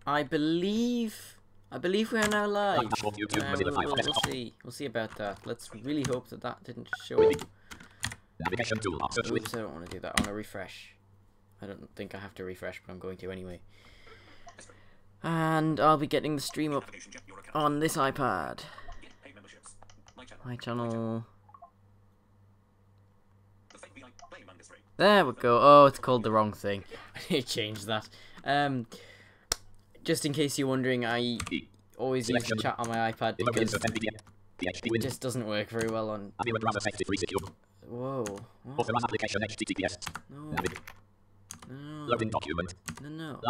I believe we are now live. We'll see. We'll see about that. Let's really hope that that didn't show up. Oops, I don't want to do that. I want to refresh. I don't think I have to refresh, but I'm going to anyway. And I'll be getting the stream up on this iPad. My channel. There we go. Oh, it's called the wrong thing. I need to change that. Just in case you're wondering, I always use the chat on my iPad because it just doesn't work very well on. Whoa. What? No. No. Loading document. No. No.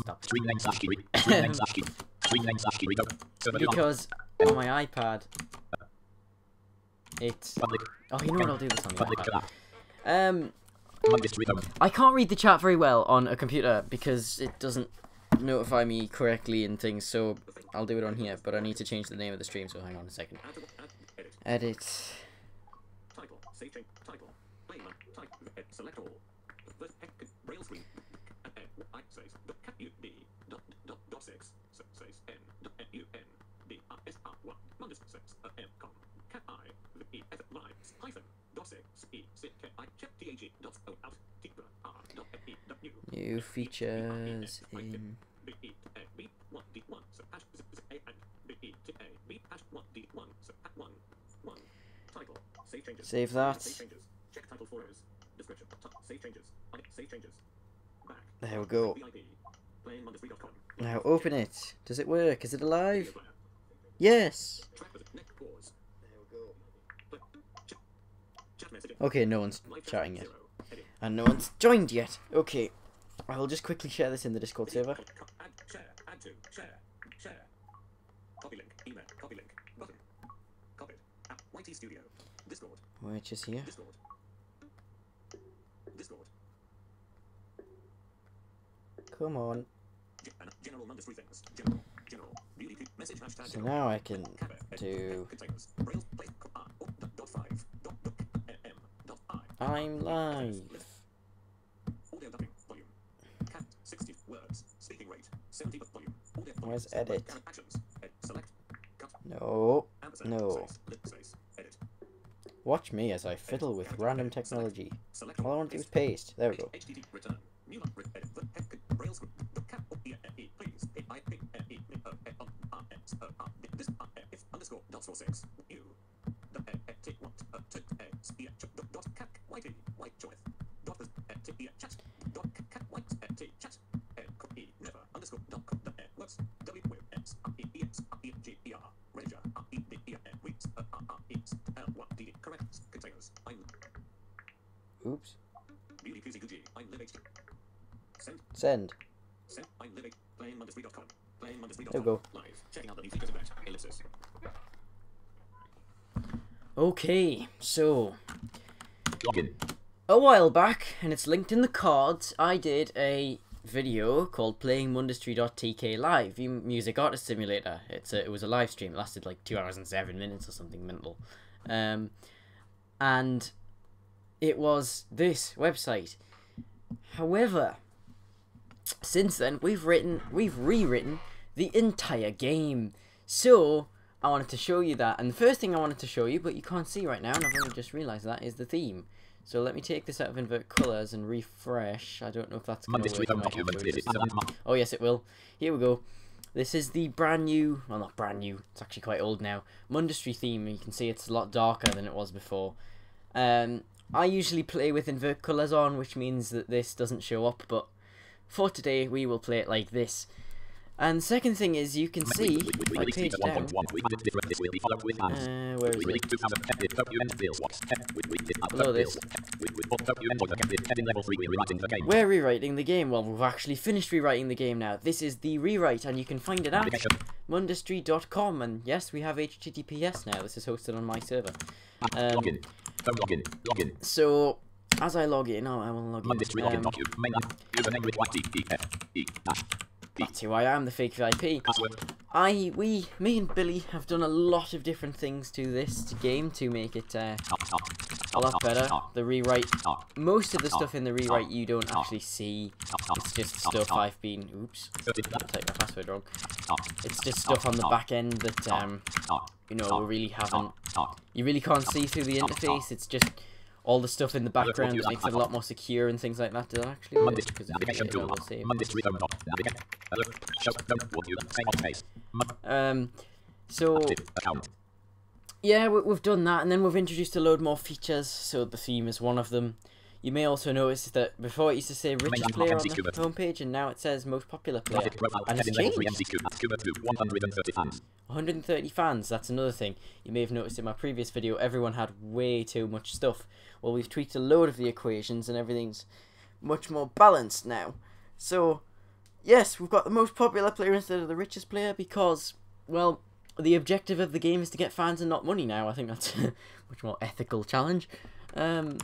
Stop. Because on my iPad, it's. Oh, you know what? I'll do this on the iPad. I can't read the chat very well on a computer because it doesn't notify me correctly and things, so I'll do it on here, but I need to change the name of the stream, so hang on a second. Edit. Select all. Rail screen. New features in. Save that. There we go. Now open it. Does it work? Is it alive? Yes. Okay, no one's chatting yet. And no one's joined yet. Okay. I'll just quickly share this in the Discord server. Which is here. Come on. So now I can do. I'm live. Where's edit? No. No. Watch me as I fiddle with random technology. All I want to do is paste. There we go. Oops. Send. There we go. Okay, so a while back, and it's linked in the cards, I did a video called Playing Mundustry.tk Live, Music Artist Simulator. It was a live stream. It lasted like 2 hours and 7 minutes or something mental. And it was this website. However, since then we've rewritten the entire game. So I wanted to show you that, and the first thing I wanted to show you, but you can't see right now, and I've only just realised that, is the theme. So let me take this out of invert colours and refresh. I don't know if that's going to work. Oh yes, it will. Here we go. This is the brand new, well not brand new, it's actually quite old now, Mundustry theme. You can see it's a lot darker than it was before. I usually play with invert colours on, which means that this doesn't show up, but for today we will play it like this. And the second thing is, you can see, if I page down, where is it? Below this. We're rewriting the game. Well, we've actually finished rewriting the game now. This is the rewrite, and you can find it at mundustry.com. And yes, we have HTTPS now. This is hosted on my server. So, as I log in, I will log in. That's who I am, the fake VIP. Me and Billy have done a lot of different things to this game to make it a lot better. The rewrite, most of the stuff in the rewrite you don't actually see. It's just stuff I've been, oops, I typed my password wrong. It's just stuff on the back end that, you know, you really can't see through the interface. It's just all the stuff in the background that makes it a lot more secure and things like that. Did that actually work? Because so yeah, we've done that, and then we've introduced a load more features. So the theme is one of them. You may also notice that before it used to say richest player on the homepage, and now it says most popular player. And it's changed. 130 fans, that's another thing. You may have noticed in my previous video, everyone had way too much stuff. Well, we've tweaked a load of the equations, and everything's much more balanced now. So, yes, we've got the most popular player instead of the richest player because, well, the objective of the game is to get fans and not money now. I think that's a much more ethical challenge. So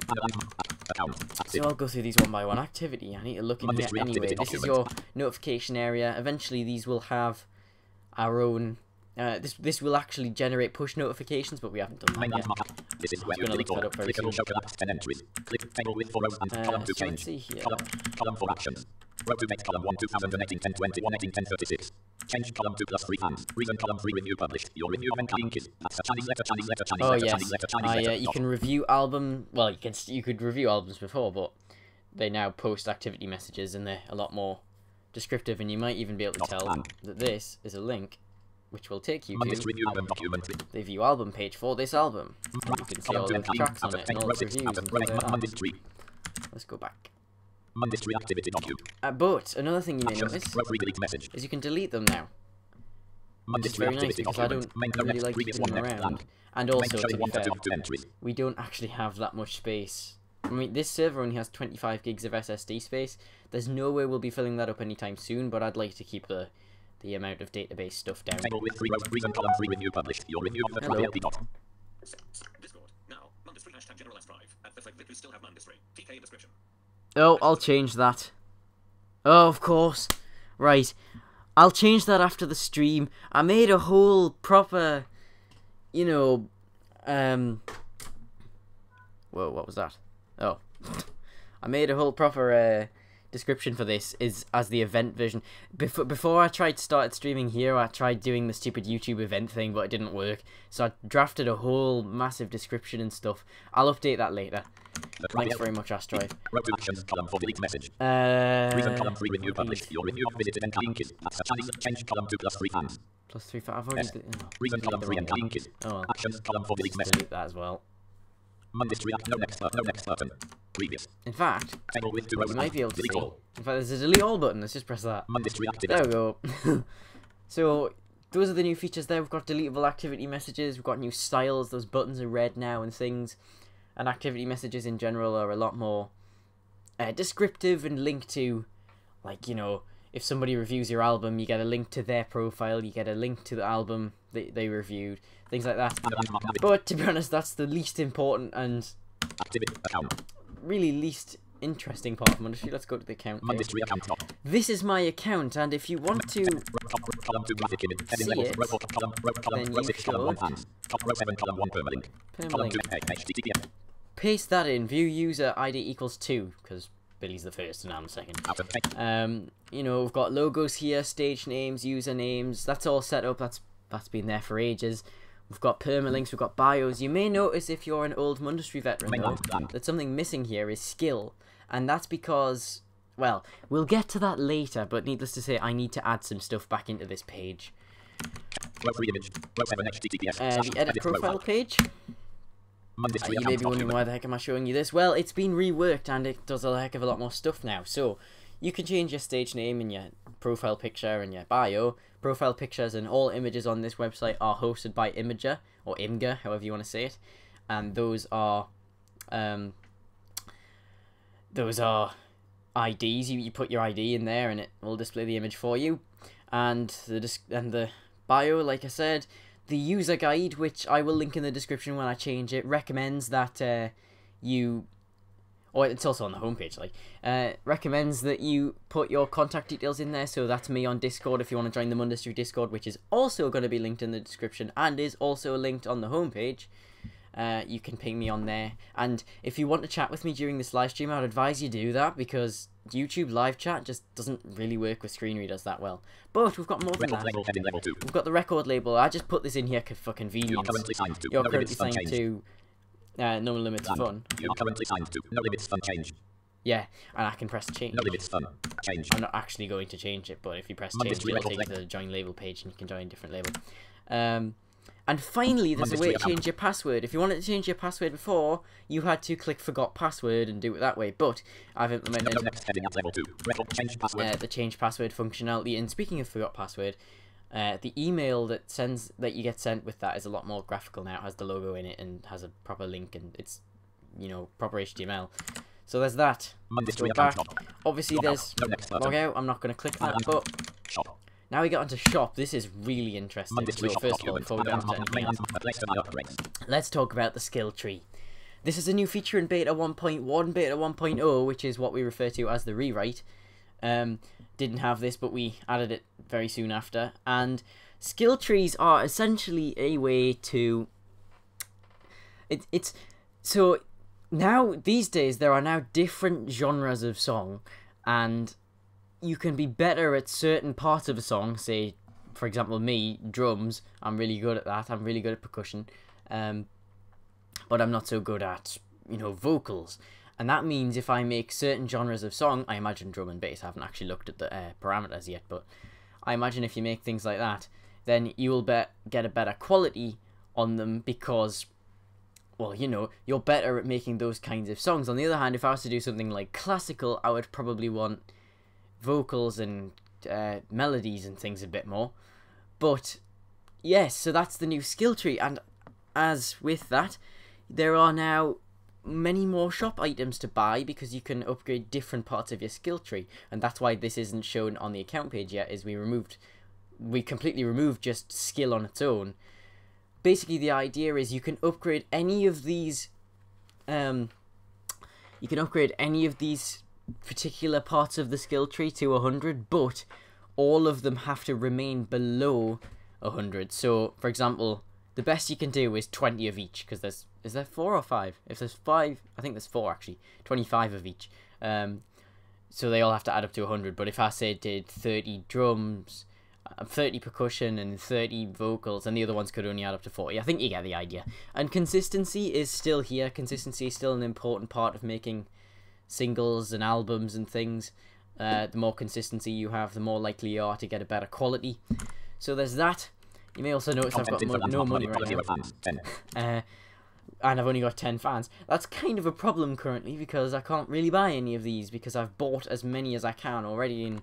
I'll go through these one by one. Activity, I need to look in here anyway. This is your notification area. Eventually these will have our own, this will actually generate push notifications, but we haven't done that yet. I'm going to look that up very soon. So let's see here. Row to next column 1 2018 10 21 18 10 36. Change column 2 plus 3 fans. Reason column 3 review published. Your review event link is that's a Chinese letter Chinese letter Chinese letter Chinese letter Chinese letter. You can review album. Well, you could review albums before, but they now post activity messages and they're a lot more descriptive, and you might even be able to tell that this is a link which will take you to the view album page for this album. You can see all the tracks on it and all the reviews and things like that. Let's go back. But another thing you may notice is you can delete them now. Which is very nice because I don't really like keeping them around. And also, to be fair, we don't actually have that much space. I mean, this server only has 25 gigs of SSD space. There's no way we'll be filling that up anytime soon, but I'd like to keep the amount of database stuff down. Hello. Oh, I'll change that. Oh, of course. Right. I'll change that after the stream. I made a whole proper, you know, whoa, what was that? Oh. I made a whole proper, description for this as the event version. Before I tried to start streaming here, I tried doing the stupid YouTube event thing, but it didn't work. So I drafted a whole massive description and stuff. I'll update that later. Thanks very much, Astrive. Actions column for delete message. Reason column 3 review published. Your review visited and link is change column 2 plus 3 fans. Plus 3 fans. I've already. Reason column 3 and link is actions column for delete message. Delete that as well. No next button. Previous. In fact, you might be able to see. In fact, there's a delete all button. Let's just press that. There we go. So those are the new features there. We've got deletable activity messages. We've got new styles. Those buttons are red now and things. And activity messages in general are a lot more descriptive and linked to, like, you know, if somebody reviews your album, you get a link to their profile, you get a link to the album they reviewed, things like that. But to be honest, that's the least important and really least interesting part of Mundustry. Let's go to the account. This is my account, and if you want to see it, then you should permalink. Paste that in. View user ID equals 2, because Billy's the first and I'm the second. You know, we've got logos here, stage names, user names. That's all set up. That's been there for ages. We've got permalinks, we've got bios. You may notice if you're an old Mundustry veteran though, that something missing here is skill. And that's because, well, we'll get to that later, but needless to say, I need to add some stuff back into this page. The edit profile page. You may be wondering why the heck am I showing you this? Well, it's been reworked and it does a heck of a lot more stuff now. So, you can change your stage name and your profile picture and your bio. Profile pictures and all images on this website are hosted by Imager, or Imgur, however you want to say it. And those are IDs. You put your ID in there and it will display the image for you. And the bio, like I said, the user guide, which I will link in the description when I change it, recommends that or it's also on the homepage, recommends that you put your contact details in there. So that's me on Discord if you want to join the Mundustry Discord, which is also going to be linked in the description and is also linked on the homepage. you can ping me on there. And if you want to chat with me during this live stream, I would advise you do that, because YouTube live chat just doesn't really work with screen readers that well. But we've got more than that. We've got the record label. I just put this in here for convenience. You're currently signed to No Limits Fun. You are currently signed to No Limits Fun change. Yeah, and I can press change. No Limits Fun change. I'm not actually going to change it, but if you press change, it'll take you to the join label page, and you can join a different label. And finally, there's a way to change your password. If you wanted to change your password before, you had to click Forgot Password and do it that way. But I've implemented the change password functionality. And speaking of Forgot Password, the email that you get sent with that is a lot more graphical now. It has the logo in it and has a proper link, and it's, you know, proper HTML. So there's that. Let's go back. Obviously, there's log out. I'm not going to click that, but now we get onto shop. This is really interesting. So first of all, before we get into anything else, let's talk about the skill tree. This is a new feature in beta 1.1, beta 1.0, which is what we refer to as the rewrite. Didn't have this, but we added it very soon after. And skill trees are essentially a way to... So now, these days, there are now different genres of song, and you can be better at certain parts of a song. Say, for example, me, drums. I'm really good at that. I'm really good at percussion, but I'm not so good at, you know, vocals. And that means if I make certain genres of song, I imagine drum and bass. I haven't actually looked at the parameters yet, but I imagine if you make things like that, then you will get a better quality on them, because, well, you know, you're better at making those kinds of songs. On the other hand, if I was to do something like classical, I would probably want vocals and melodies and things a bit more. But yes, so that's the new skill tree, and as with that, there are now many more shop items to buy, because you can upgrade different parts of your skill tree, and that's why this isn't shown on the account page yet. Is we completely removed just skill on its own. Basically, the idea is you can upgrade any of these particular parts of the skill tree to 100, but all of them have to remain below 100. So, for example, the best you can do is 20 of each, because is there 4 or 5? If there's 5, I think there's 4 actually. 25 of each. So they all have to add up to 100. But if I say did 30 drums, 30 percussion, and 30 vocals, and the other ones could only add up to 40. I think you get the idea. And consistency is still here. Consistency is still an important part of making singles and albums and things. The more consistency you have, the more likely you are to get a better quality. So there's that. You may also notice I've got no money right now. And I've only got 10 fans. That's kind of a problem currently, because I can't really buy any of these, because I've bought as many as I can already, and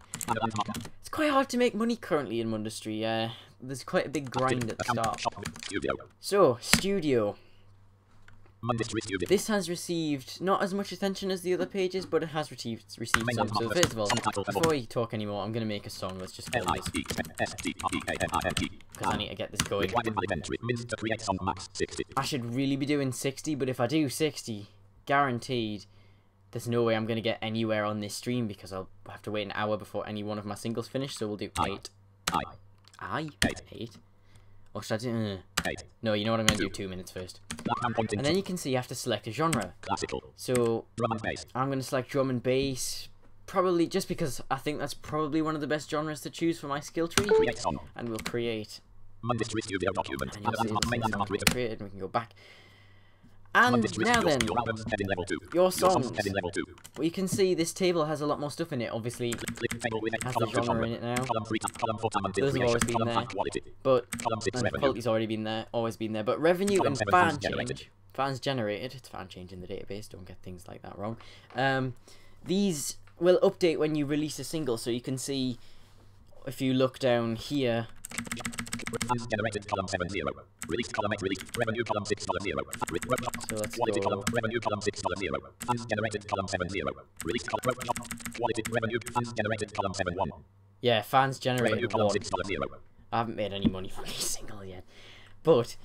it's quite hard to make money currently in Mundustry. There's quite a big grind at the start. So, Studio. This has received not as much attention as the other pages, but it has received some. So first of all, before we talk anymore, I'm going to make a song. Let's just go this, because I need to get this going. I should really be doing 60, but if I do 60, guaranteed, there's no way I'm going to get anywhere on this stream, because I'll have to wait an hour before any one of my singles finish, so we'll do 8. 8? Or should I do... No, you know what, I'm going to do 2 minutes first. And then you can see you have to select a genre. So, I'm going to select drum and bass. Probably just because I think that's probably one of the best genres to choose for my skill tree. And we'll create... And you'll see it's created, and we can go back. And now then, your songs. Well, you can see this table has a lot more stuff in it. Obviously, it has the genre in it now. Those have always been there, but quality's already been there, always been there. But revenue and fan change, fans generated. It's fan change in the database. Don't get things like that wrong. These will update when you release a single, so you can see if you look down here. Fans generated column 70. Released column 8 released. Revenue column 6 column 0. So let's quality go. Column revenue column 6 column 0. Fans generated column 70. Released column quality revenue fans generated column 71. Yeah, fans generated 1. 6 column 0. I haven't made any money from any single yet, but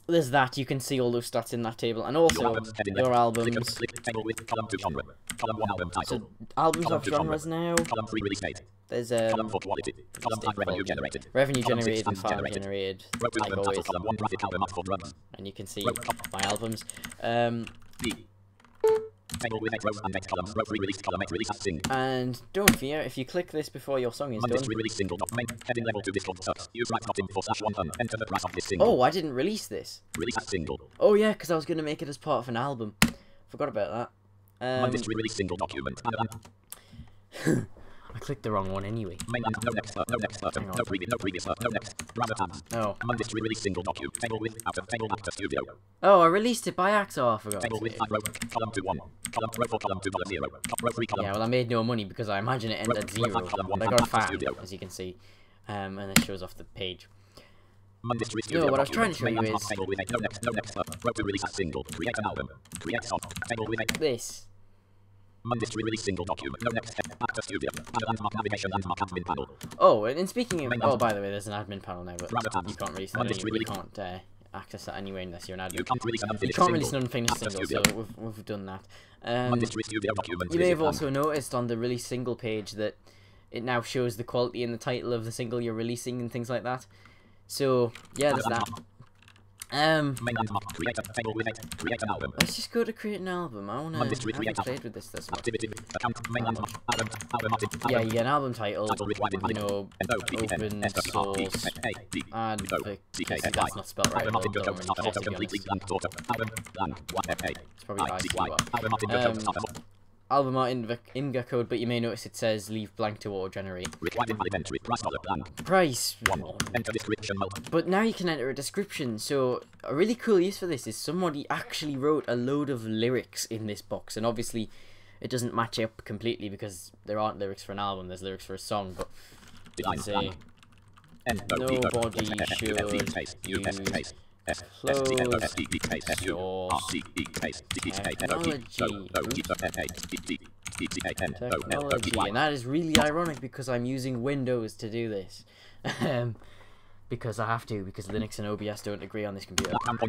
there's that. You can see all those stats in that table, and also your albums. Table with column 2 genre. Column 1 album title. So albums Column of 2 genres now. Column 3 release date. There's Column 4 quality. Column 5 revenue generated. Revenue Column 6 generated and fans file generated. generated, Row 2 like album always. title. Column 1 graphic album up for drugs. And you can see my albums. B. Table with 8 rows and 8 columns. Row 3 released. Column 8 release as sing. And don't fear, if you click this before your song is Monday done. 3 release single. Main heading level 2 Discord search. Use right button for /1 ton. Enter the price of this single. Oh, I didn't release this. Release as single. Oh yeah, because I was going to make it as part of an album. Forgot about that. Monday 3 release single document. I clicked the wrong one anyway. Main and no next, no next, no previous, no next. Browser tabs. Oh. Monday 3 release single document. Table with out of table actor studio. Oh, I released it by accident. Oh, I forgot. Table with 5 row. Column 2 1. Column row 4 column 2 column 0. Row 3 column. Yeah, well, I made no money because I imagine it ended at 0. But I got a fan, as you can see. And it shows off the page. Monday 3 studio. No, what I was trying to show you is table with 8. No next. Row 2 release as single. Create an album. Create song. Table with 8. this. Monday 3 release single document. No next. Actor studio. Landmark navigation. Landmark admin panel. Oh, and speaking of... Oh, by the way, there's an admin panel now, but Browser tabs. you can't release that Monday anyway. 3 You can't access that anyway unless you're an admin. You can't release an You unfinished can't release an single. unfinished Actor single, studio. so we've done that. Monday 3 studio document. You may have also noticed on the release single page that it now shows the quality and the title of the single you're releasing and things like that. So, yeah, there's that. Main landmark. Create a table with 8. Create an album. Let's just go to create an album. I Monday 3 haven't create played with this much. activity. Account. Main landmark. Album. Yeah, you get an album title, Title required you know, open source, advocacy, that's not spelled right, although I'm really check, to be honest. It's probably ICY. Album art Inga code, but you may notice it says leave blank to auto-generate. Required inventory. Price dollar plan. Price. 1. Enter description mode. But now you can enter a description, so a really cool use for this is somebody actually wrote a load of lyrics in this box, and obviously it doesn't match up completely because there aren't lyrics for an album, there's lyrics for a song, but you can say nobody should use closed technology, and that is really ironic because I'm using Windows to do this. Because I have to, because Linux and OBS don't agree on this computer. And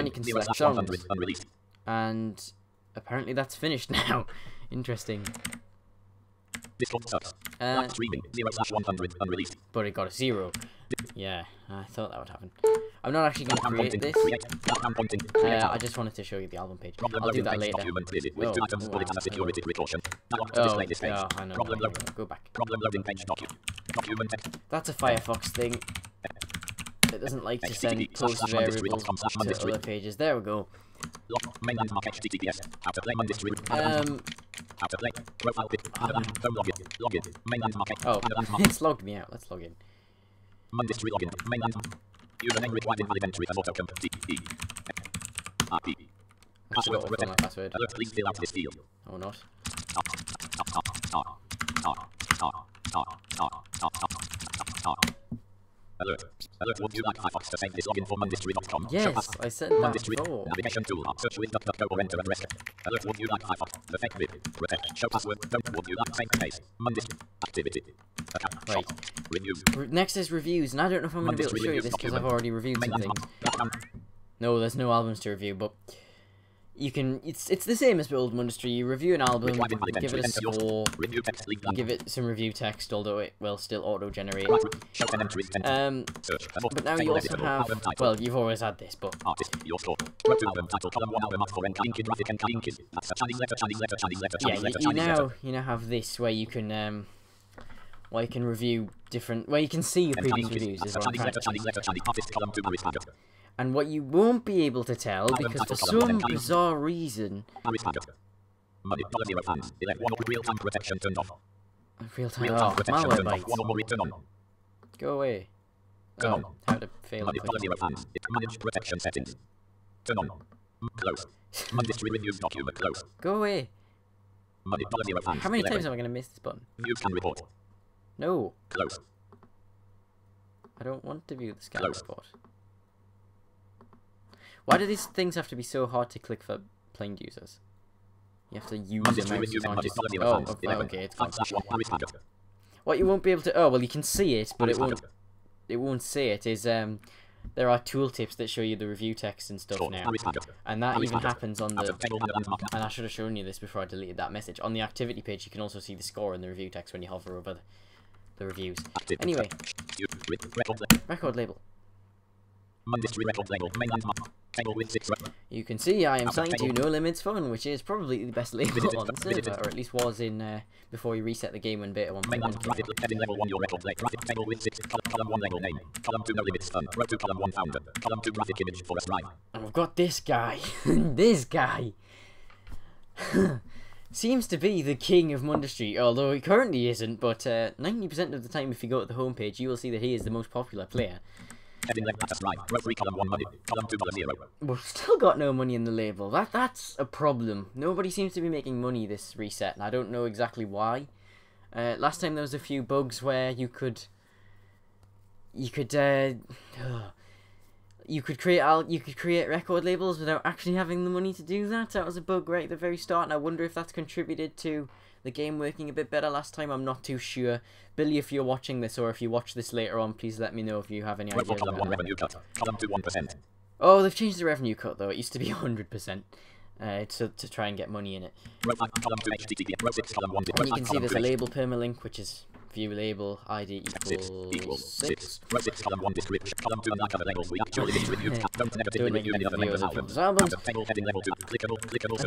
you can select songs. And apparently that's finished now. Interesting. But it got a 0. Yeah, I thought that would happen. I'm not actually going to create this. I just wanted to show you the album page. I'll do that later. Oh, I know. Go back. That's a Firefox thing. It doesn't like to send closed variables to other pages. There we go. Oh, it's logged me out. Let's log in. Username required invalid entry as autocomplete. I should autofill my password. Alert, please fill out this field. Or not. Alert. Alert, would you like Firefox to save this login for mondistry.com? Yes, I said that before. Navigation tool. Search with DuckDuckGo or enter address. Alert, would you like Firefox? The fake bit. Protect. Show password. Don't would you like save case. Mondistry. Activity. Account. Right. Review. Next is reviews, and I don't know if I'm going to be able to show you this because I've already reviewed some things. No, there's no albums to review, but you can. It's the same as Build Mondistry. You review an album, give it a score, give it some review text, although it will still auto-generate. But now you also have. Well, you've always had this, but. Yeah, you now have this where you can review different. Where you can see your previous reviews. Is what I'm trying to say. And what you won't be able to tell, because for some bizarre reason... Real-time protection turned off. Real-time... Oh, malware bites. Go away. Oh, how to fail it. Manage protection settings. Turn on. Close. Mondistry review document close. Go away. How many times am I going to miss this button? View scan report. No. Close. I don't want to view the scan report. Why do these things have to be so hard to click for blind users? You have to use the mouse. Oh, okay, it's fine. What you won't be able to... Oh, well, you can see it, but it won't say it, is there are tooltips that show you the review text and stuff now. And that even happens on the... And I should have shown you this before I deleted that message. On the activity page, you can also see the score in the review text when you hover over the reviews. Anyway. Record label. You can see I am signed to No Limits Fun, which is probably the best label on the server, or at least was in before we reset the game when beta 1.1 came out. And we've got this guy. This guy seems to be the king of Mundustry, although he currently isn't, but 90% of the time if you go to the homepage you will see that he is the most popular player. We've still got no money in the label. That's a problem. Nobody seems to be making money this reset, and I don't know exactly why. Last time there was a few bugs where you could create record labels without actually having the money to do that. That was a bug right at the very start, and I wonder if that's contributed to the game working a bit better last time. I'm not too sure. Billy, if you're watching this, or if you watch this later on, please let me know if you have any ideas about that. Oh, they've changed the revenue cut though. It used to be 100%. To try and get money in it. And you can see there's a label permalink, which is view label ID equals 6. And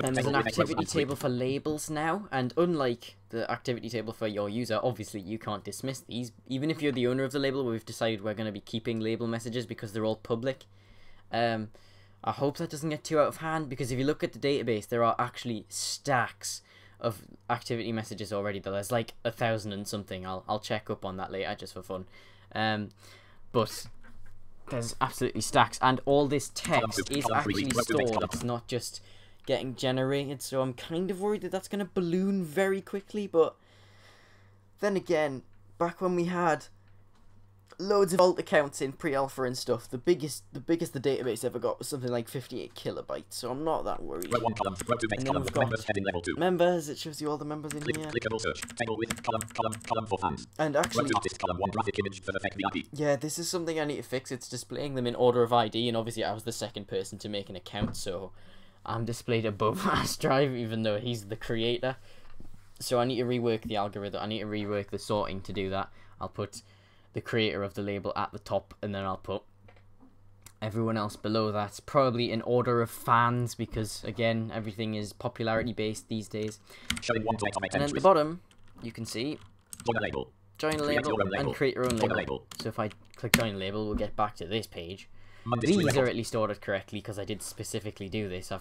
then there's an activity table for labels now, and unlike the activity table for your user, obviously you can't dismiss these. Even if you're the owner of the label, we've decided we're going to be keeping label messages because they're all public. I hope that doesn't get too out of hand, because if you look at the database, there are actually stacks of activity messages already. There's like 1,000 and something. I'll check up on that later just for fun. But there's absolutely stacks, and all this text is actually stored. It's not just getting generated, so I'm kind of worried that that's going to balloon very quickly. But then again, back when we had loads of alt accounts in pre-alpha and stuff, the biggest the database ever got was something like 58 kilobytes, so I'm not that worried. And then we've got members. It shows you all the members in here. And actually, yeah, this is something I need to fix. It's displaying them in order of ID, and obviously I was the second person to make an account, so I'm displayed above Astrive, even though he's the creator. So I need to rework the algorithm. I need to rework the sorting to do that. I'll put the creator of the label at the top, and then I'll put everyone else below that, probably in order of fans, because again, everything is popularity based these days. And at the bottom you can see join a label and create your own label. So if I click join a label, we'll get back to this page. These are at least ordered correctly because I did specifically do this.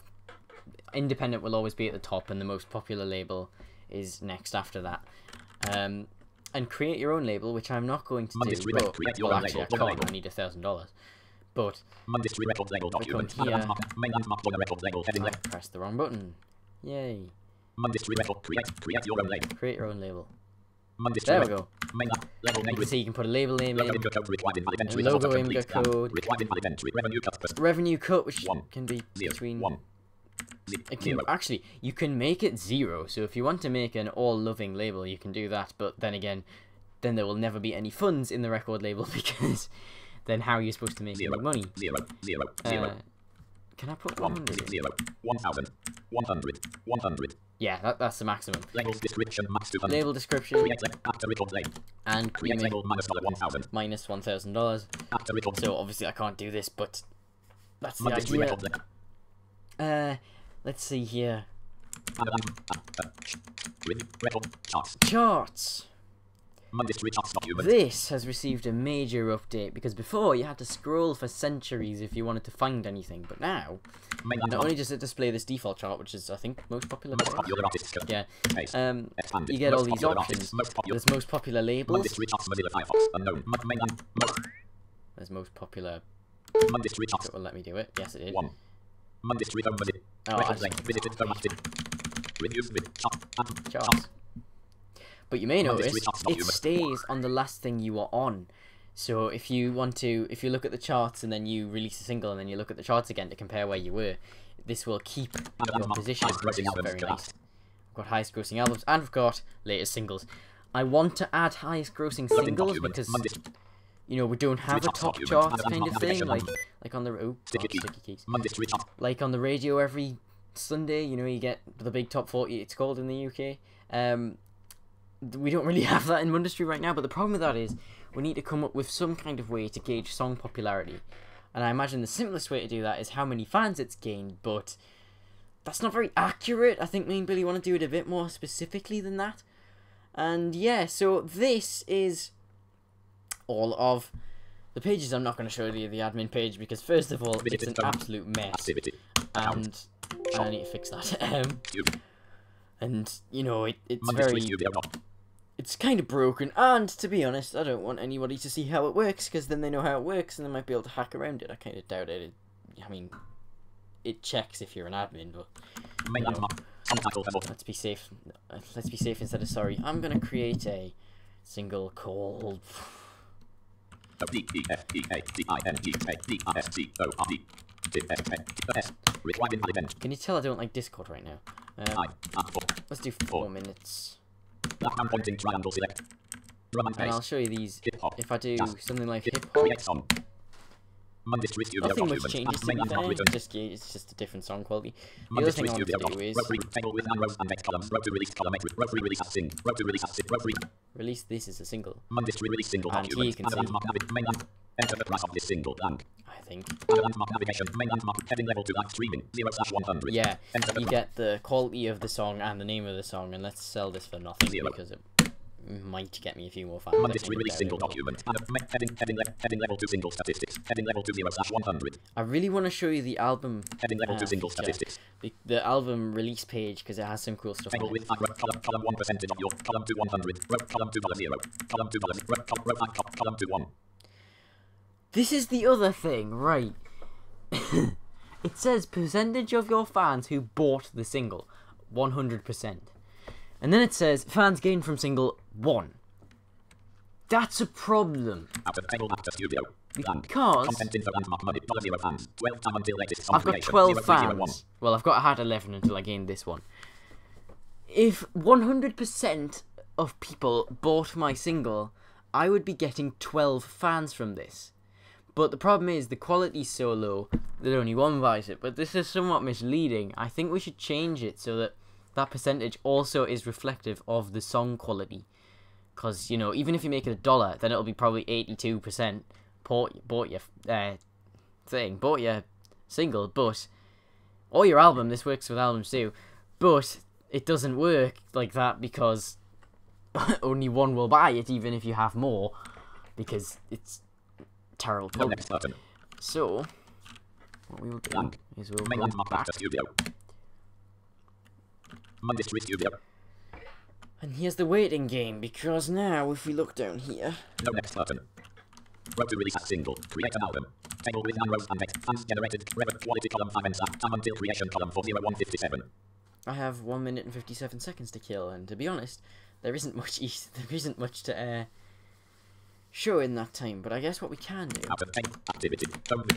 Independent will always be at the top, and the most popular label is next after that. And create your own label, which I'm not going to do. But, well, actually, I can't. I need $1,000. But I come here. I press the wrong button. Yay! Create your own label. There we go. You can see you can put a label name in, a logo imga code, revenue cut, which can be between. Actually, you can make it 0, so if you want to make an all-loving label, you can do that, but then again, then there will never be any funds in the record label, because then how are you supposed to make any money? Can I put 100? 1,000, 100, 100. Yeah, that's the maximum. Label description, max 200. Label description. And create label minus $1,000. So obviously I can't do this, but that's the idea. Let's see here. Charts. This has received a major update, because before you had to scroll for centuries if you wanted to find anything, but now not only does it display this default chart, which is I think most popular. Yeah. You get all these options. There's most popular labels. There's most popular. It will let me do it. Yes, it did. Charts. But you may notice it stays on the last thing you are on. So if you look at the charts and then you release a single and then you look at the charts again to compare where you were, this will keep your position, which is very nice. We've got highest grossing albums, and we've got latest singles. I want to add highest grossing singles because you know, we don't have a top charts kind of thing, like on the sticky keys. Like on the radio every Sunday, you know, you get the big top 40, it's called in the UK. We don't really have that in Mundustry right now, but the problem with that is we need to come up with some kind of way to gauge song popularity. And I imagine the simplest way to do that is how many fans it's gained, but that's not very accurate. I think me and Billy want to do it a bit more specifically than that. And yeah, so this is all of the pages. I'm not going to show you the admin page because first of all, it's an absolute mess. And I need to fix that. And, you know, it's very... It's kind of broken, and to be honest, I don't want anybody to see how it works, because then they know how it works, and they might be able to hack around it. I kind of doubt it. I mean, it checks if you're an admin, but you know, let's be safe. Let's be safe instead of sorry. I'm gonna create a single called. Can you tell I don't like Discord right now? Let's do 4 minutes. And I'll show you these. If I do something like hip hop, nothing much changes to be fair. It's just a different song quality. The other thing I want to do is release this as a single. And here you can see. Enter the price of this single and I think yeah, you get the quality of the song and the name of the song, and let's sell this for nothing because it might get me a few more fans. Single document. Heading level 2 single statistics. Heading level 2 0/100. I really want to show you the album. Heading level 2 single statistics. The album release page because it has some cool stuff. Table with column 1 percentage of your column 2 100. Column 2 $0. Column 2 column 2 1. This is the other thing, right? It says percentage of your fans who bought the single, 100%. And then it says fans gained from single 1. That's a problem. Because I've got 12 fans. Well, I've had 11 until I gained this one. If 100% of people bought my single, I would be getting 12 fans from this. But the problem is the quality's so low that only one buys it. But this is somewhat misleading. I think we should change it so that that percentage also is reflective of the song quality. Because, you know, even if you make it $1, then it'll be probably 82% bought your single, but or your album. This works with albums too, but it doesn't work like that because only one will buy it, even if you have more, because it's terrible quality. So what we will do is we'll go back. And here's the waiting game, because now if we look down here, no next button. Row to release a single. Create an album. Table with rows and text. Fans generated. Quality column 5 and time until creation column 40157. I have 1 minute and 57 seconds to kill, and to be honest, there isn't much to show in that time. But I guess what we can do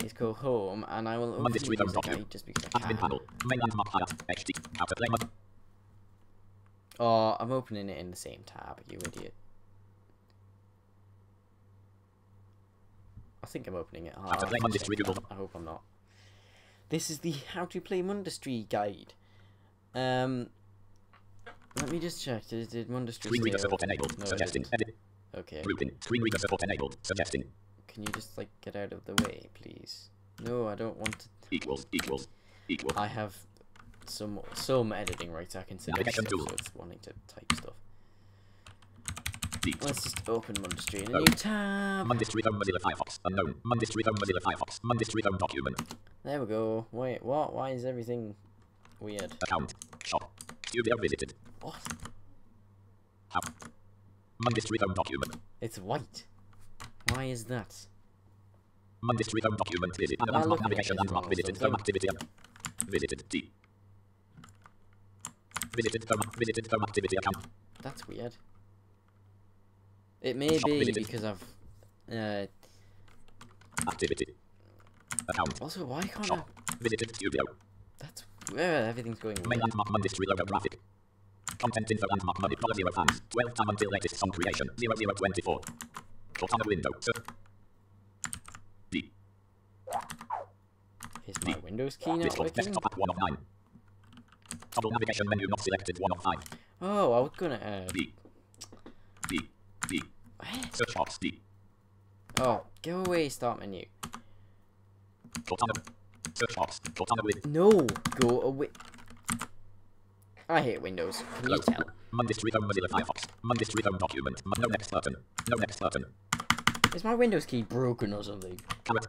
is go home, and I will open the guide just because I can. Oh, I'm opening it in the same tab, you idiot. I think I'm opening it. I hope I'm not. This is the How to Play Mundustry guide. Let me just check. Did Mundustry Screen reader support enabled. No, suggesting. Edit. Okay. Grouping. Screen reader support enabled. Suggesting. Can you just, like, get out of the way, please? No, I don't want to... Equals. I have some editing rights I can send it, so it's wanting to type stuff. Let's just open Mundustry in a new tab. Mundustry Home Mozilla Firefox. Unknown. Mundustry Home Mozilla Firefox. Mundustry Home document. There we go. Wait, what? Why is everything weird? Account. Shop. Studio visited. What? How? Mundustry Home document. It's white. Why is that? Mundustry Home document visit. Landmark navigation. Landmark visited. Home activity. Visited. D. Visited home activity account. That's weird. It may be because I've activity account. Also, why can't I visited studio? That's where everything's going. Main landmark Mundustry logo graphic. Content info landmark money $0 fans. 12 time until latest song creation 0024. Cortana window. Is my Windows key not Discord working? desktop app 1 of 9. Toggle navigation menu not selected 1 of 5. Oh, I was gonna. D. What? Search box D. Oh, go away, start menu. Cortana. Search box. Cortana with. No, go away. I hate Windows. Can you tell? Mundistry home Mozilla Firefox. Mundistry home document. No next button. No next button. Is my Windows key broken or something? Carrot.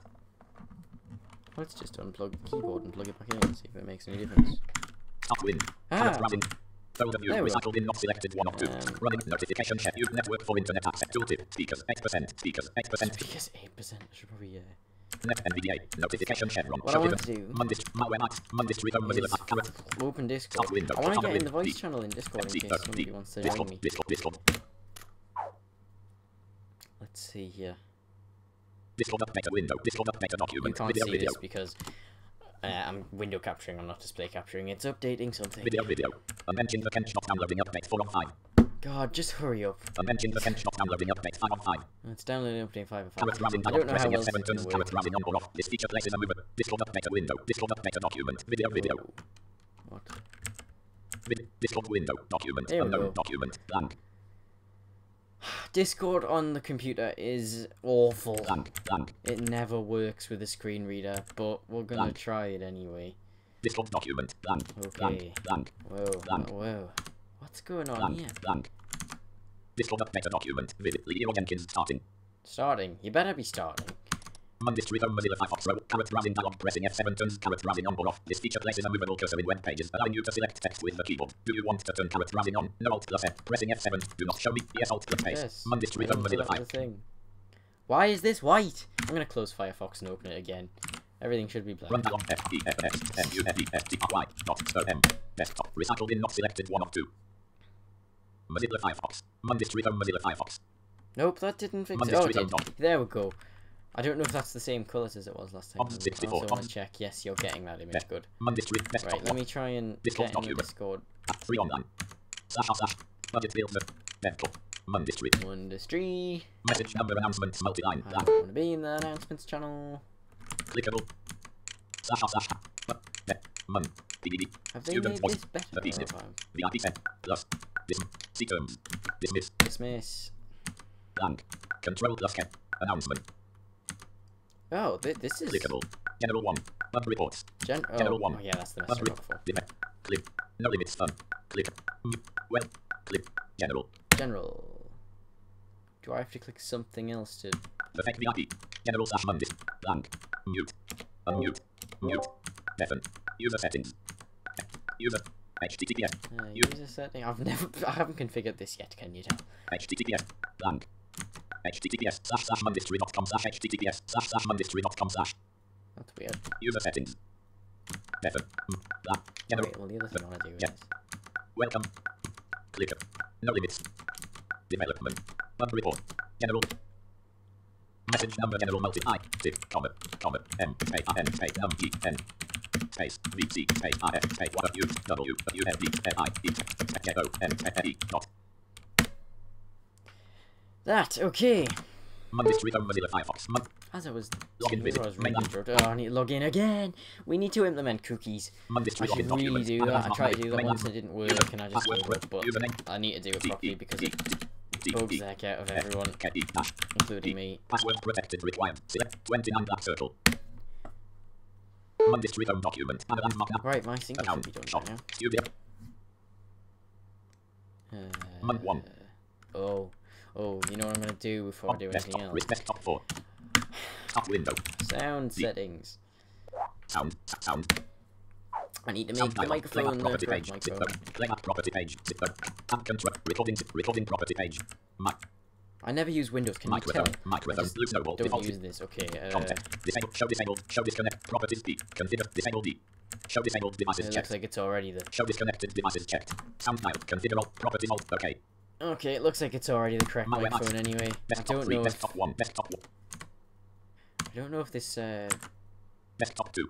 Let's just unplug the keyboard and plug it back in and see if it makes any difference. Stop win. Ah. Carrot browsing. Folder view. There we go. Recycle bin not selected 1 of 2. Running notification check. Use network for internet access. Tooltip. Speakers 8%. Speakers 8%. Speakers 8%. I should probably Net NVDA. Notification Chevron. What I want to do. Mundistry home Mozilla Carrot. Open Discord. Stop window. I want to get in the Stop voice channel in Discord in case somebody wants to join me. Discord. Let's see here. Discord update window. Discord update You document. can't see Video. this because I'm window capturing. I'm not display capturing. It's updating something. Video. Unmentioned the Kench not downloading update 4 of 5. God, just hurry up. Unmentioned the Kench not downloading update 5 of 5. It's downloading update 5 of 5. Carrot browsing I don't know how pressing else F7 it's turns gonna carrot work. browsing on or off. This feature places a mover. Discord update window. Discord update document. Video. Whoa. What? Discord window. Document. There we Unknown go. document. Blank. Discord on the computer is awful. Blank. It never works with a screen reader, but we're gonna Blank. try it anyway. Discord document. Blank. Okay. Blank. Whoa, Blank. whoa. What's going on here? Blank. Discord update document. Leo Jenkins starting. Starting. You better be starting. Mundistry home Mozilla Firefox row. Carrot browsing dialog pressing F7 turns carrot browsing on or off. This feature places a movable cursor in web pages, allowing you to select text with the keyboard. Do you want to turn carrot browsing on? No Alt plus F. Pressing F7. Do not show me. Yes Alt plus space. Yes. Mundistry home Mozilla That's the Firefox. thing. Why is this white? I'm gonna close Firefox and open it again. Everything should be black. Run dialog F E F X M U F E F T R Y dot O M. Desktop. Recycle bin not selected 1 of 2. Mozilla Firefox. Mundistry home Mozilla Firefox. Nope, that didn't fix it. Mundistry Oh, it home did. dot. There we go. I don't know if that's the same colours as it was last time. I 64. also want to check. Yes, you're getting that image. Good. Mundistry desktop. Right, let me try and Discord get in the document. Discord. 3 online. / budget field desktop. Mundistry. Industry. Message number announcements multi-line. I don't want to be in the announcements channel. Clickable. / Mun. PDD. Have they Student made voice. this better? The piece. Oh, wow. VIP 10. Plus. C terms. Dismiss. Dismiss. Blank. Control plus K. Announcement. Oh, this is... Clickable. General 1. Web reports. General 1. Oh, yeah, that's the Web message I re- got for. Limit. Click. No limits. Click. Well. Click. General. General. Do I have to click something else to... Perfect VIP. General / Mundis. Blank. Mute. Unmute. Mute. Deafen. User settings. User. HTTPS. User setting? I haven't configured this yet, can you tell? HTTPS. Blank. HTTPS / mundistry.com / HTTPS / mundistry.com / That's weird. User settings. Deafen. Blank. General. Wait, well, the other thing I want to do is... Yeah. Welcome. Click. No limits. Development. Web report. General. Message number general multi I tip comma M A R N space num E N space V C space R F space Y U W U N D N I E J O N N E dot. That, okay. Mundistry home Mozilla Firefox. As I was Login saying, visit. I was really interrupted. Oh, I need to log in again. We need to implement cookies. Mundistry I should login really document. do that. I tried to do that Main once line. and it didn't work and I just gave up, but Username. I need to do it properly because it bugs the heck out of everyone, K-E dash. including me. Password protected required. Select 29 black circle. Mundistry home document. Add a landmark now. Right, my single should Account. be done Shop. by Studio. now. Month 1. Oh, you know what I'm going to do before I do anything Desktop. else? Risk desktop 4. Top window. Sound settings. Sound. I need to Sound make the dialog. microphone Playback the property correct page. microphone. Playback property page. App control. Recording property page. I never use Windows, can you tell? Microphone. I Blue snowball. don't Default. use this, okay. Content. Disable. Show disabled. Show disconnect. Properties D. Configure. Disable D. Show disabled devices It checked. looks like it's already the... Show disconnected devices checked. Sound dialog. Configure all properties alt. Okay. Okay, it looks like it's already the correct Malware microphone anyway. I Desktop don't 3. know if... Desktop 1. Desktop 1. I don't know if this, Desktop 2.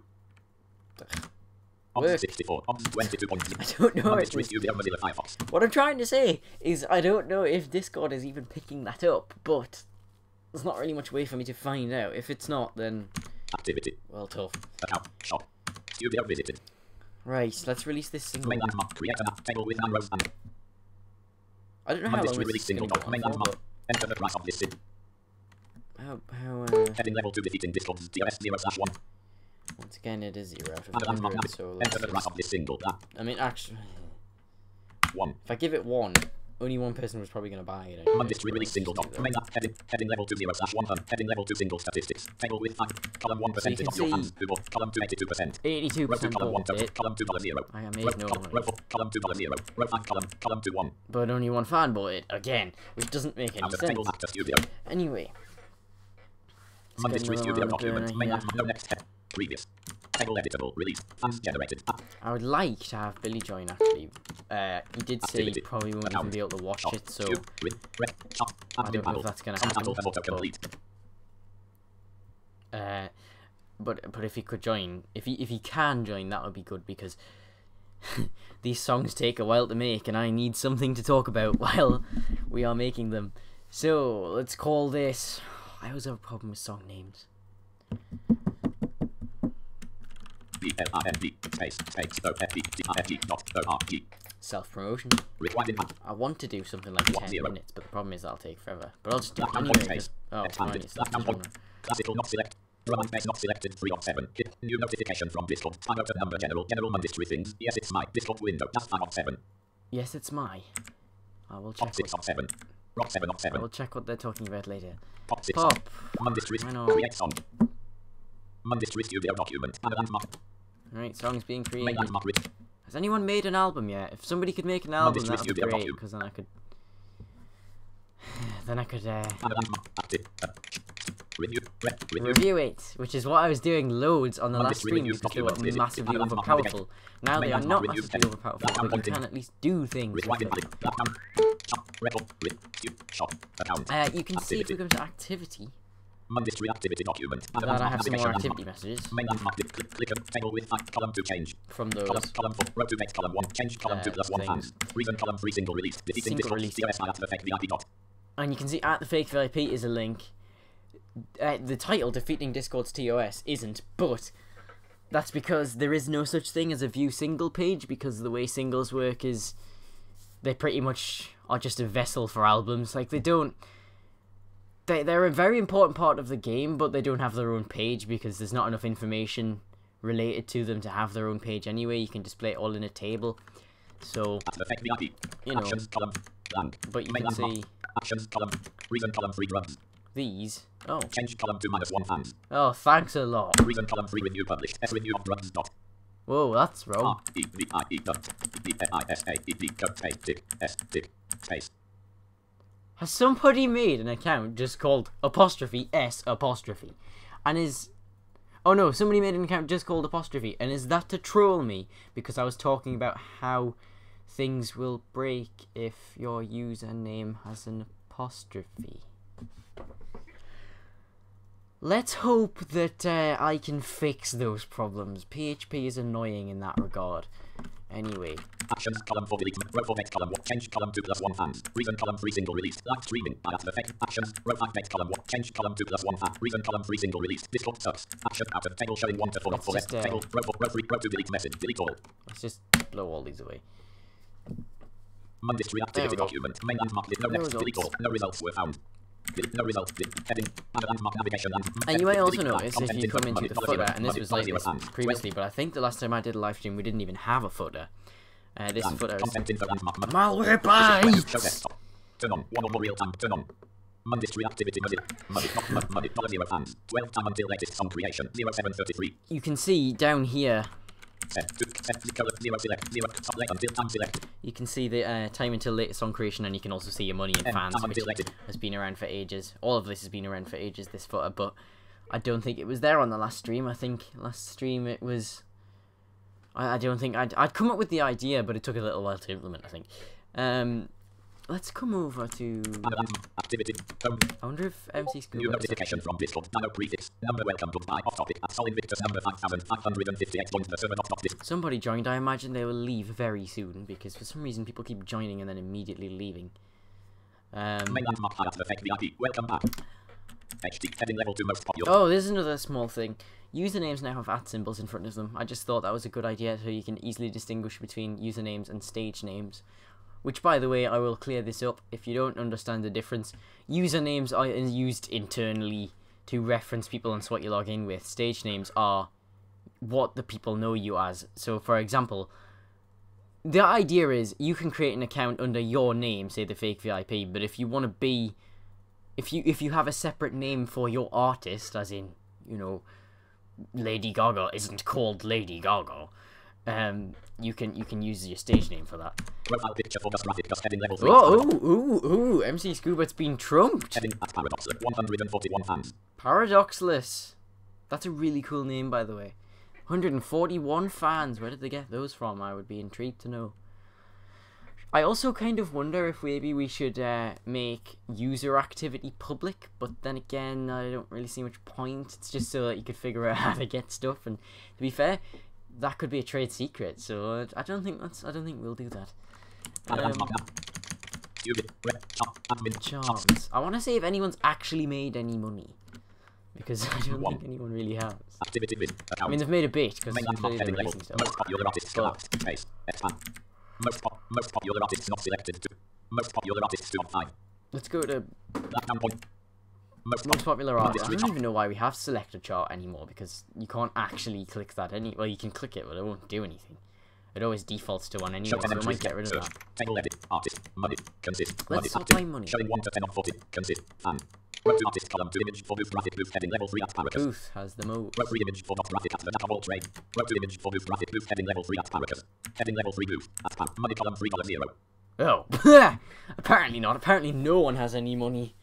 Work. 64. 22.0. I don't know if Mundistry this... Studio Mozilla Firefox. What I'm trying to say is I don't know if Discord is even picking that up, but there's not really much way for me to find out. If it's not, then Activity. Well, tough. Account. Shop. Studio visited. Right, let's release this single. Main landmark. Create an app table with 9 rows and I don't know how long Mandatory this release is going single to go main on for, landmark. Enter the price of this sid. but Heading level 2 defeating Discord's DOS 0/1. once again, it is 0 out of And landmark 100, now. so Enter let's the price just, of this single. I mean, actually, 1. if I give it 1, only one person was probably going to buy it. Anyway, Mandatory release single dot. Main app heading level 2 0/100. Heading level 2 single statistics. Table with column 1 percentage of your hands. Column 2 82%. 82% column 1 bought it. column 2 $0. I made no money. Row 4 column 2 $0. Row 5 column 2 1. But only one fan bought it, again, which doesn't make any Out of sense. table actor studio. Anyway. Mandatory another studio one document. burner Main here. app no next step. Previous. Table editable. Release. Fans generated. I would like to have Billy join, actually. He did say he Activity. probably won't even be able to watch it, so I don't know if that's going to happen. But if he could join, if he can join, that would be good, because these songs take a while to make, and I need something to talk about while we are making them. So let's call this. I always have a problem with song names. Self-promotion. I want to do something like 10 minutes, but the problem is that'll take forever. But I'll just do it anyway. Oh, fine, it's not genre. Classical not select. Roman base not selected. 3 of 7. New notification from Discord. Time out of number general mandatory things. Yes, it's my Discord window. That's 5 of 7. Yes, it's my. I will check. Top 6 of 7. Rock 7 of 7. I will check what they're talking about later. Top 6 Pop. Mandatory. Why not? Create song. Mandatory studio document. And landmark. Alright, songs being Main created. landmark. Has anyone made an album yet? If somebody could make an album, that would be great, because then I could... review it, which is what I was doing loads on the last stream, because they were massively overpowerful. Now they are not massively overpowerful, but you can at least do things with them. You can see if we go to activity. Mandatory activity document. That I have some more activity messages. Main landmark. Click table with column 2 change. From those. Column 4. Row 2 makes column 1. Change column 2 plus 1 hand. Reason column 3 single release. Defeating Single Discord. release. COS at the fake VIP dot. And you can see at the fake VIP is a link. The title, Defeating Discord's TOS, isn't, but that's because there is no such thing as a view single page, because the way singles work is they pretty much are just a vessel for albums. Like, they don't... They're a very important part of the game, but they don't have their own page because there's not enough information related to them to have their own page anyway. You can display it all in a table. So, you know, but you can see actions column, reason column 3 drugs. These. Oh. Change column 2 minus 1 hand. Oh, thanks a lot. Reason column 3 review published. S review of drugs dot. Whoa, that's wrong. Has somebody made an account just called '*S''? And is... Oh no, somebody made an account just called '', and is that to troll me? Because I was talking about how things will break if your username has an apostrophe. Let's hope that I can fix those problems. PHP is annoying in that regard. Anyway. Actions column 4 delete. Row 4 next column 1. Change column 2 plus 1 hand. Reason column 3 single release. Live streaming. At the effect. Actions. Row 5 next column 1. Change column 2 plus 1 hand. Reason column 3 single release. Discord sucks. Action out of table showing 1 to 4 of 4. Table. Row 4. Row 3. Row 2 delete message. Delete all. Let's just blow all these away. Mandatory activity document. Main landmark. No next. Delete all. No results were found. No results. Heading. Landmark navigation. And you might also notice if you come into the footer, and this was like this previously, but I think the last time I did a live stream we didn't even have a footer. This footer is malware bites! Turn on. One or more real time. Turn on. Mandatory activity. Muddy. 0 hands. 12 time until latest song creation. 0733. You can see down here. You can see the time until latest song creation, and you can also see your money and fans, which has been around for ages. All of this has been around for ages, this footer, but I don't think it was there on the last stream. I think last stream it was... I don't think... I'd come up with the idea, but it took a little while to implement, I think. Let's come over to... Activity. I wonder if MC School... New notification from Discord. Nano prefix. Number welcome. Goodbye. Off topic. At Solid Victus number 5558. The server not this. Somebody joined. I imagine they will leave very soon, because for some reason people keep joining and then immediately leaving. Main landmark at the fake VIP. Welcome back. HD. Heading level 2 most popular. Oh, there's another small thing. Usernames now have @ in front of them. I just thought that was a good idea so you can easily distinguish between usernames and stage names. Which, by the way, I will clear this up if you don't understand the difference. Usernames are used internally to reference people and what you log in with. Stage names are what the people know you as. So, for example, the idea is you can create an account under your name, say the fake VIP, but if you want to be... If you have a separate name for your artist, as in, you know, Lady Gaga isn't called Lady Gaga, you can use your stage name for that. Profile picture for graphic heading level 3. Oh, MC Scuba's been trumped. Heading at Paradoxless, 141 fans. Paradoxless. That's a really cool name, by the way. 141 fans. Where did they get those from? I would be intrigued to know. I also kind of wonder if maybe we should make user activity public, but then again, I don't really see much point. It's just so that you could figure out how to get stuff, and to be fair, that could be a trade secret. So I don't think we'll do that. Charms. I want to see if anyone's actually made any money, because I don't think anyone really has. I mean, they've made a bit because they're racing stuff. Most popular artists not selected. Most popular artists 2 of 5. Let's go to most popular artists. I don't even know why we have selected chart anymore, because you can't actually click that well, you can click it, but it won't do anything. It always defaults to one anyway, so we might get rid of that. Table edit, artist, money, consist, Let's sort by money. Showing 1 to 10 of 40, consist, fan. Row 2 artist column 2 image for booth graphic booth heading level 3 at Paracas. Booth has the most. Row 3 image for dot graphic at the jack of all trade. Row 2 image for booth graphic booth heading level 3 at Paracas. Heading level 3 booth at Pan. Money column $3.0. Oh, apparently not. Apparently no one has any money.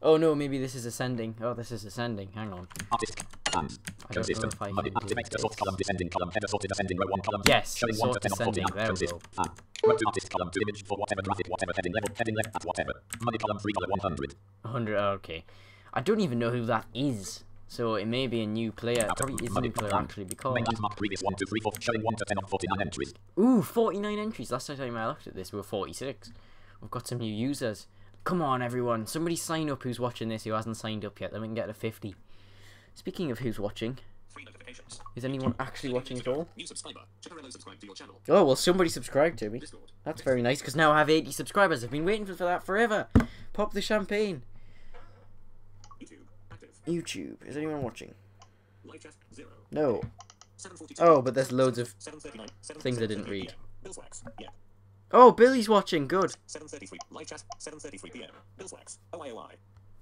Oh no, maybe this is ascending. Oh, this is ascending. Hang on. Artist, fans, consistent, money, activate the sort column, descending column, header sorted ascending row 1 column. Yes, showing 1 to 10 of 40 there consist, fan. Row 2 artist column 2 image for whatever graphic, whatever heading left at whatever. Money column $3.100. 100, okay. I don't even know who that is. So it may be a new player. It probably is a new player actually, because... previous 1, 2, 3, 4, showing 1 to 10 of 49 entries. Ooh, 49 entries. Last time I looked at this, we were 46. We've got some new users. Come on, everyone. Somebody sign up who's watching this who hasn't signed up yet. Then we can get to 50. Speaking of who's watching, is anyone actually watching at all? Oh, well, somebody subscribed to me. That's very nice, because now I have 80 subscribers. I've been waiting for that forever. Pop the champagne. YouTube. Is anyone watching? No. Oh, but there's loads of things I didn't read. Oh, Billy's watching. Good. 7:33 live chat. 7:33 p.m. Billswax. OIOI.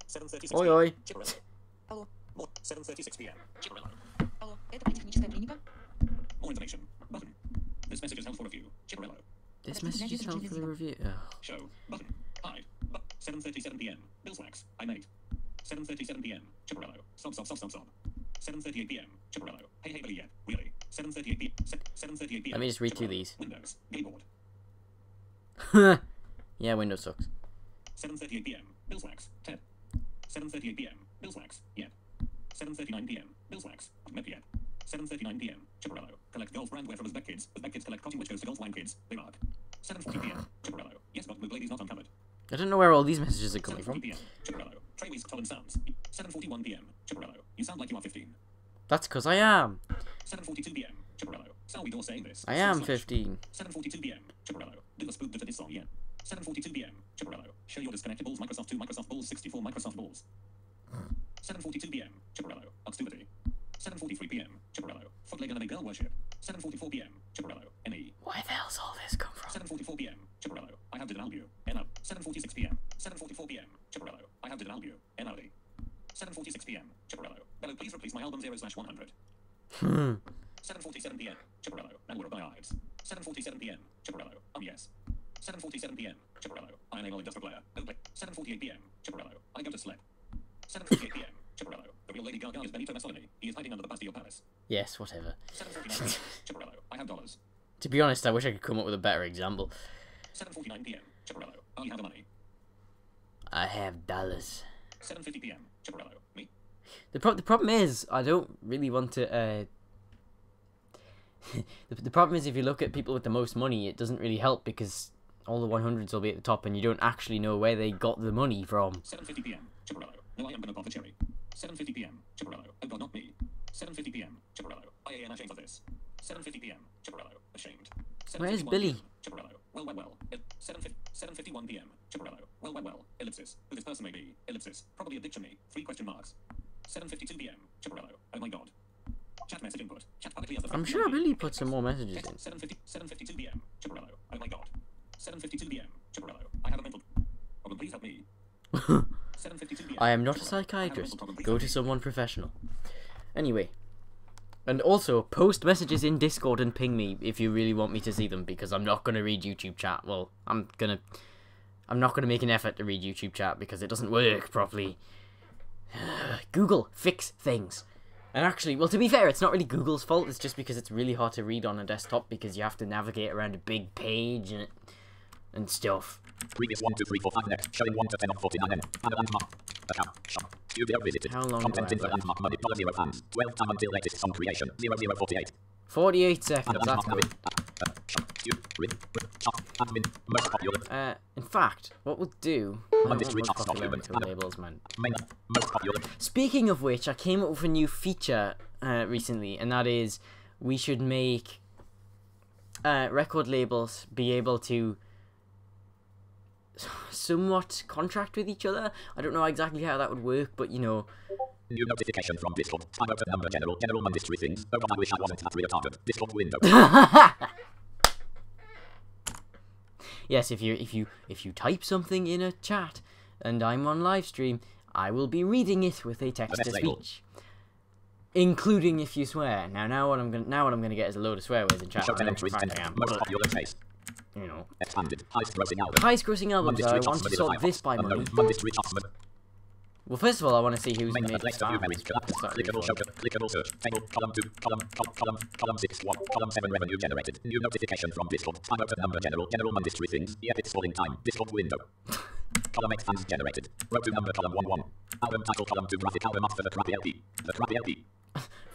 7:36 Oi, oi. Chipperello. Hello. More. 7:36 p.m. Chipperello. Алло, это техническая клиника? More information. Button. This message is held for review. Chipperello. This message is held for the review. Oh. Show. Button. Hide. 7:37 p.m. Billswax. I mate. 7:37 p.m. Chipperello. Sob. 7:38 p.m. Chipperello. Hey, Billy yet. Really. 7:38 p.m. 7:38 p.m. Let me just read through these. Windows. Gayboard. Yeah, Windows sucks. 7:38 p.m. Billswax. Ted. 7:38 p.m. Billswax. Yet. 7:39 p.m. Billswax. Met yet. 7:39 p.m. Chipperello. Collect golf brandware from Uzbek kids. Uzbek kids collect cotton which goes to golf wine kids. They mark. 7:40 p.m. Chipperello. Yes, but with ladies not uncovered. I don't know where all these messages are coming 7:40 from. p.m. Chipperello. Travis Colin sounds. 7:41 p.m. Chipperello. You sound like you are 15. That's because I am. 7:42 p.m. Chipperello. So we all saying this. I am 15. 7:42 p.m. Chipperello. Do the spook to this song yet. 7:42 p.m. Chipperello. Show your disconnected balls. Microsoft 2, Microsoft balls, 64 Microsoft balls. 7:42 p.m. Chipperello. Activity. 7:43 p.m. Chipperello. Footleg enemy girl worship. 7:44 p.m. Chipperello. NE. Where the hell's all this come from? 7:44 p.m. Chipperello. I have did an albu. NO. 7:46 p.m. 7:44 p.m. Chipperello. I have did an albu. NOD. 7:46 p.m. Chipperello. Bello, please replace my album 0/100. 7:47 p.m. Chipperello. Now we're by eyes. 7:47 p.m. Chipperello. Yes. 7:47 p.m. Chipperello. I enable industrial player. Go play. 7:48 p.m. Chipperello. I go to sleep. 7:48 p.m. Chipperello. The real Lady Gaga is Benito Mussolini. He is hiding under the Bastille Palace. Yes, whatever. 7:49 p.m. Chipperello. I have dollars. To be honest, I wish I could come up with a better example. 7:49 p.m. Chipperello. I have the money. I have dollars. 7:50 p.m. Chipperello. Me. The problem is, I don't really want to, the problem is if you look at people with the most money, it doesn't really help because all the 100s will be at the top and you don't actually know where they got the money from. 7:50 p.m. Chipperello. No, I am gonna pop the cherry. 7:50 p.m. Chipperello. Oh God, not me. 7:50 p.m. Chipperello. I am ashamed of this. 7:50 p.m. Chipperello. Ashamed. Where's 7:51 Billy? p.m. Chipperello. Well. 7:51 p.m. Chipperello. Well. Ellipsis. Who this person may be. Ellipsis. Probably a dick to me. 3 question marks. 7:52 p.m. Chipperello. Oh my God. Chat message input. Chat publicly as the I'm sure Billy put some more messages in. 7:52 p.m. Chipperello. Oh my God. 7:52 p.m. Chipperello. I have a mental problem. Please help me. 7:52 p.m. I am not a Chipperello. I have psychiatrist. mental problem. Please Go help to me. someone professional. Anyway. And also, post messages in Discord and ping me if you really want me to see them, because I'm not going to read YouTube chat. Well, I'm not going to make an effort to read YouTube chat because it doesn't work properly. Google, fix things. And actually, well, to be fair, it's not really Google's fault. It's just because it's really hard to read on a desktop because you have to navigate around a big page and stuff. Previous 1, 2, 3, 4, 5 next. Showing 1 to 10 of 49 M. And a landmark. Account. Shop. Studio visited. How long Content do I info have landmark money. $0 and 12 time until latest song creation. 0048. 48 And seconds, a that's landmark good. shop. Shop. Admin. Most popular. In fact, what we'll do... Monday street most shops popular document. labels, man. Main. Most popular. Speaking of which, I came up with a new feature recently, and that is we should make record labels be able to somewhat contract with each other. I don't know exactly how that would work, but you know. New notification from Discord. Time out number general industry things. Oh, I wish I wasn't that retarded. Discord window. Yes, if you type something in a chat and I'm on live stream, I will be reading it with a text to speech, including if you swear. Now what I'm gonna get is a load of swear words in chat. I know for a fact I am, Most but, popular taste. you know. Expanded. Highest grossing album. Highest grossing albums. Monday I street want to shops, sort middle this by five. money. Monday street shops, Well, first of all, I want to see who's main made place the of view marriage. Clickable show. Clickable search. Table. Column 6. 1. Column 7. Revenue generated. New notification from Discord. Time out number general industry things. Yep, it's falling time. Discord window. Column 8 fans generated. Row 2 number column 1 1. Album title column 2 graphic album after the crappy LP. The crappy LP.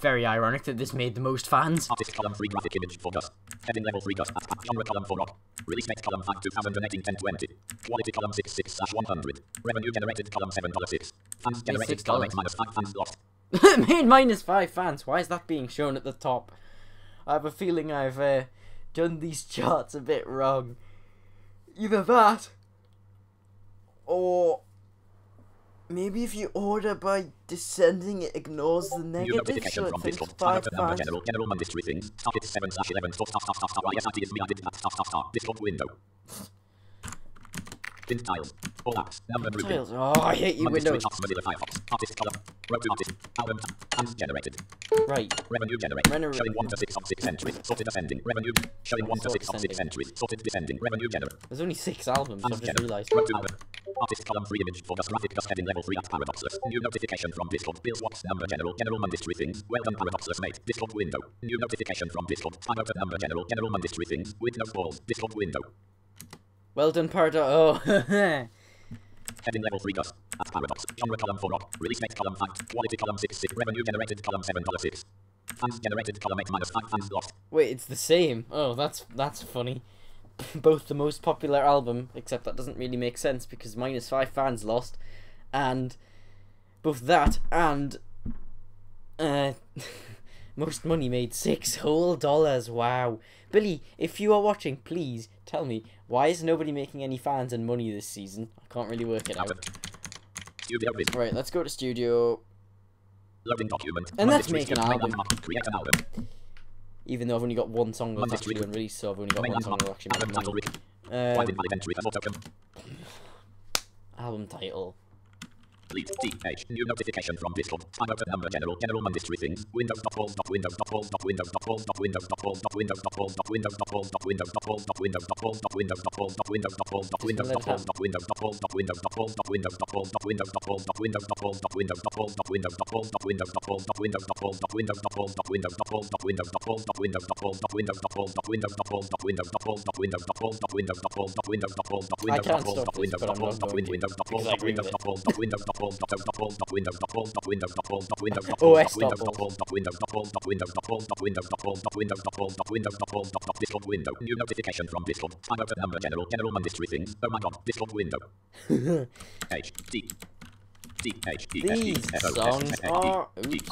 Very ironic that this made the most fans. Artist column 3 graphic image for dust. Heading level 3 dust. Genre column 4 rock. Release date column 5 2018 1020. Quality column 6 6/100. Revenue generated column $7.06. Fans generated column 8 minus 5 fans lost. Made -5 fans. Why is that being shown at the top? I have a feeling I've done these charts a bit wrong. Either that, or maybe if you order by descending, it ignores the New negative, notification so it from thinks Discord. 5 number fans. general industry things. Target 7/11. Yes, that is me. I did that. Discord window. Tint tiles. All apps. Number grouping. Tiles. Oh, I hate you, Monday Windows. street shops, Mozilla Firefox. Artist column. Row to artist. Album. Fans generated. Right. Revenue generated. Revenue- Showing 1 to 6 of 6 entries. Sorted ascending. Revenue. Showing 1 to 6 of 6 descending. entries. Sorted descending. Revenue generated. There's only 6 albums, I've Fans just generated. realised. Row to album. Artist column 3 image for dust graphic dust heading level 3 at Paradoxless. New notification from Discord. Bill Swaps number general industry things. Well done Paradoxless mate. Discord window. New notification from Discord. Time out number general industry things. With no balls. Discord window. Well done, Pardo. Oh. Heading level 3 dust. At Paradox. Genre column 4 rock. Release date column 5. Quality column 6 6. Revenue generated column $7.06. Fans generated column 8 minus 5 fans lost. Wait, it's the same. Oh, that's funny. Both the most popular album, except that doesn't really make sense because -5 fans lost, and both that and most money made $6 whole. Wow. Billy, if you are watching, please tell me, why is nobody making any fans and money this season? I can't really work it out. Studio vid. Right, let's go to studio. Loading document. And let's Monday make street an main album. landmark. Create an album. Even though I've only got one song that's Monday actually street. unreleased, so I've only got Main one song landmark. that'll actually Album make title money. written. Find invalid entry. The token. Album title. Delete. TH. New notification from Discord. Time out number general industry things. Windows. Windows. Windows. Windows. Windows. Windows. Windows. Windows. Windows. I can't stop this, but I'm not going to, because I agree with it. Window. New notification from Discord. Time out number general industry things. Oh my god, Discord window. H D These songs are... Oops.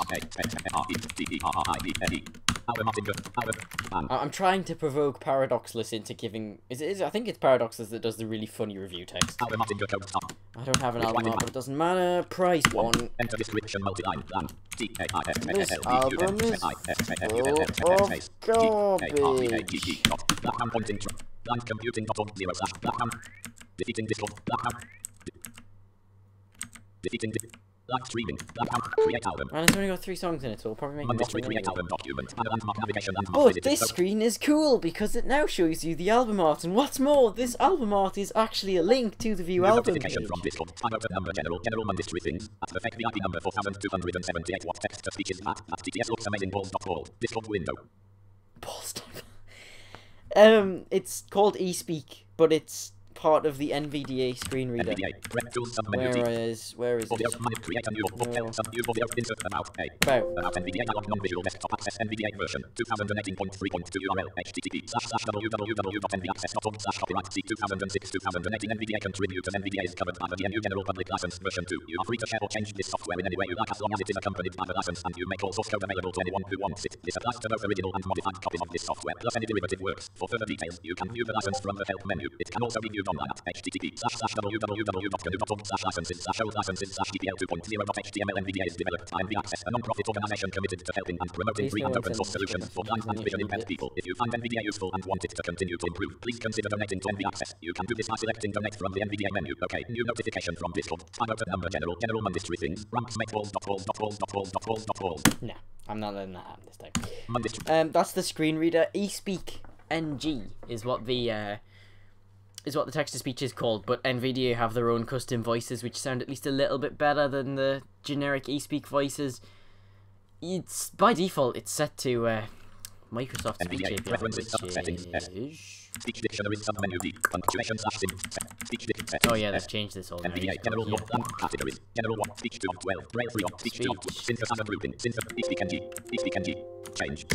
I'm trying to provoke Paradoxless into giving... I think it's Paradoxless that does the really funny review text. I don't have an album art, but it doesn't matter. Price one. Enter description multi-line land. This album is full of garbage. Blackham pointing blank computing.org 0 / Blackham. Defeating Discord. Blackham. Defeating live streaming. Blackham. Create album. And it's only got 3 songs in it, so we'll probably make Mandatory create album document. And landmark navigation and But this screen is cool because it now shows you the album art, and what's more, this album art is actually a link to the View album page. Notification from Discord. Time out number general mandatory things. At the fake VIP number 4278. What text to speech is that? At TTS looks amazing balls.all. Discord window. Balls. It's called eSpeak, but it's part of the NVDA screen reader. Where is it? Create a new insert about NVDA dialog non-visual desktop access NVDA version 2018.3.2 URL http://www.nvaccess.org/copyright C 2006-2018 NVDA contributors NVDA is covered by the GNU General Public License version 2. You are free to share or change this software in any way you like as long as it is accompanied by the license, and you make all source code available to anyone who wants it. This applies to both original and modified copies of this software, plus any derivative works. For further details, you can view the license from the help menu. It can also be viewed online at http://www.gnu.org/licenses/old-licenses/gpl2.0.html. NVDA is developed by NVAccess, a non-profit organization committed to helping and promoting free and open source solutions for blind and vision impaired people. If you find NVDA useful and want it to continue to improve, please consider donating to NVAccess. You can do this by selecting donate from the NVDA menu. Okay, new notification from Discord. Time out number general mandatory things. Ranks make walls. No, I'm not letting that happen this time. That's the screen reader. eSpeak NG is what the text-to-speech is called, but NVIDIA have their own custom voices which sound at least a little bit better than the generic eSpeak voices. It's by default it's set to Microsoft Speech API, Speech dictionary submenu D. Punctuation /sim. Speech dictionary. Oh yeah, they've changed this all. NVDA general categories. General 1. Speech 2 of 12. Braille 3 of speech 2 of synthesizer grouping. eSpeak NG. eSpeak NG. Change.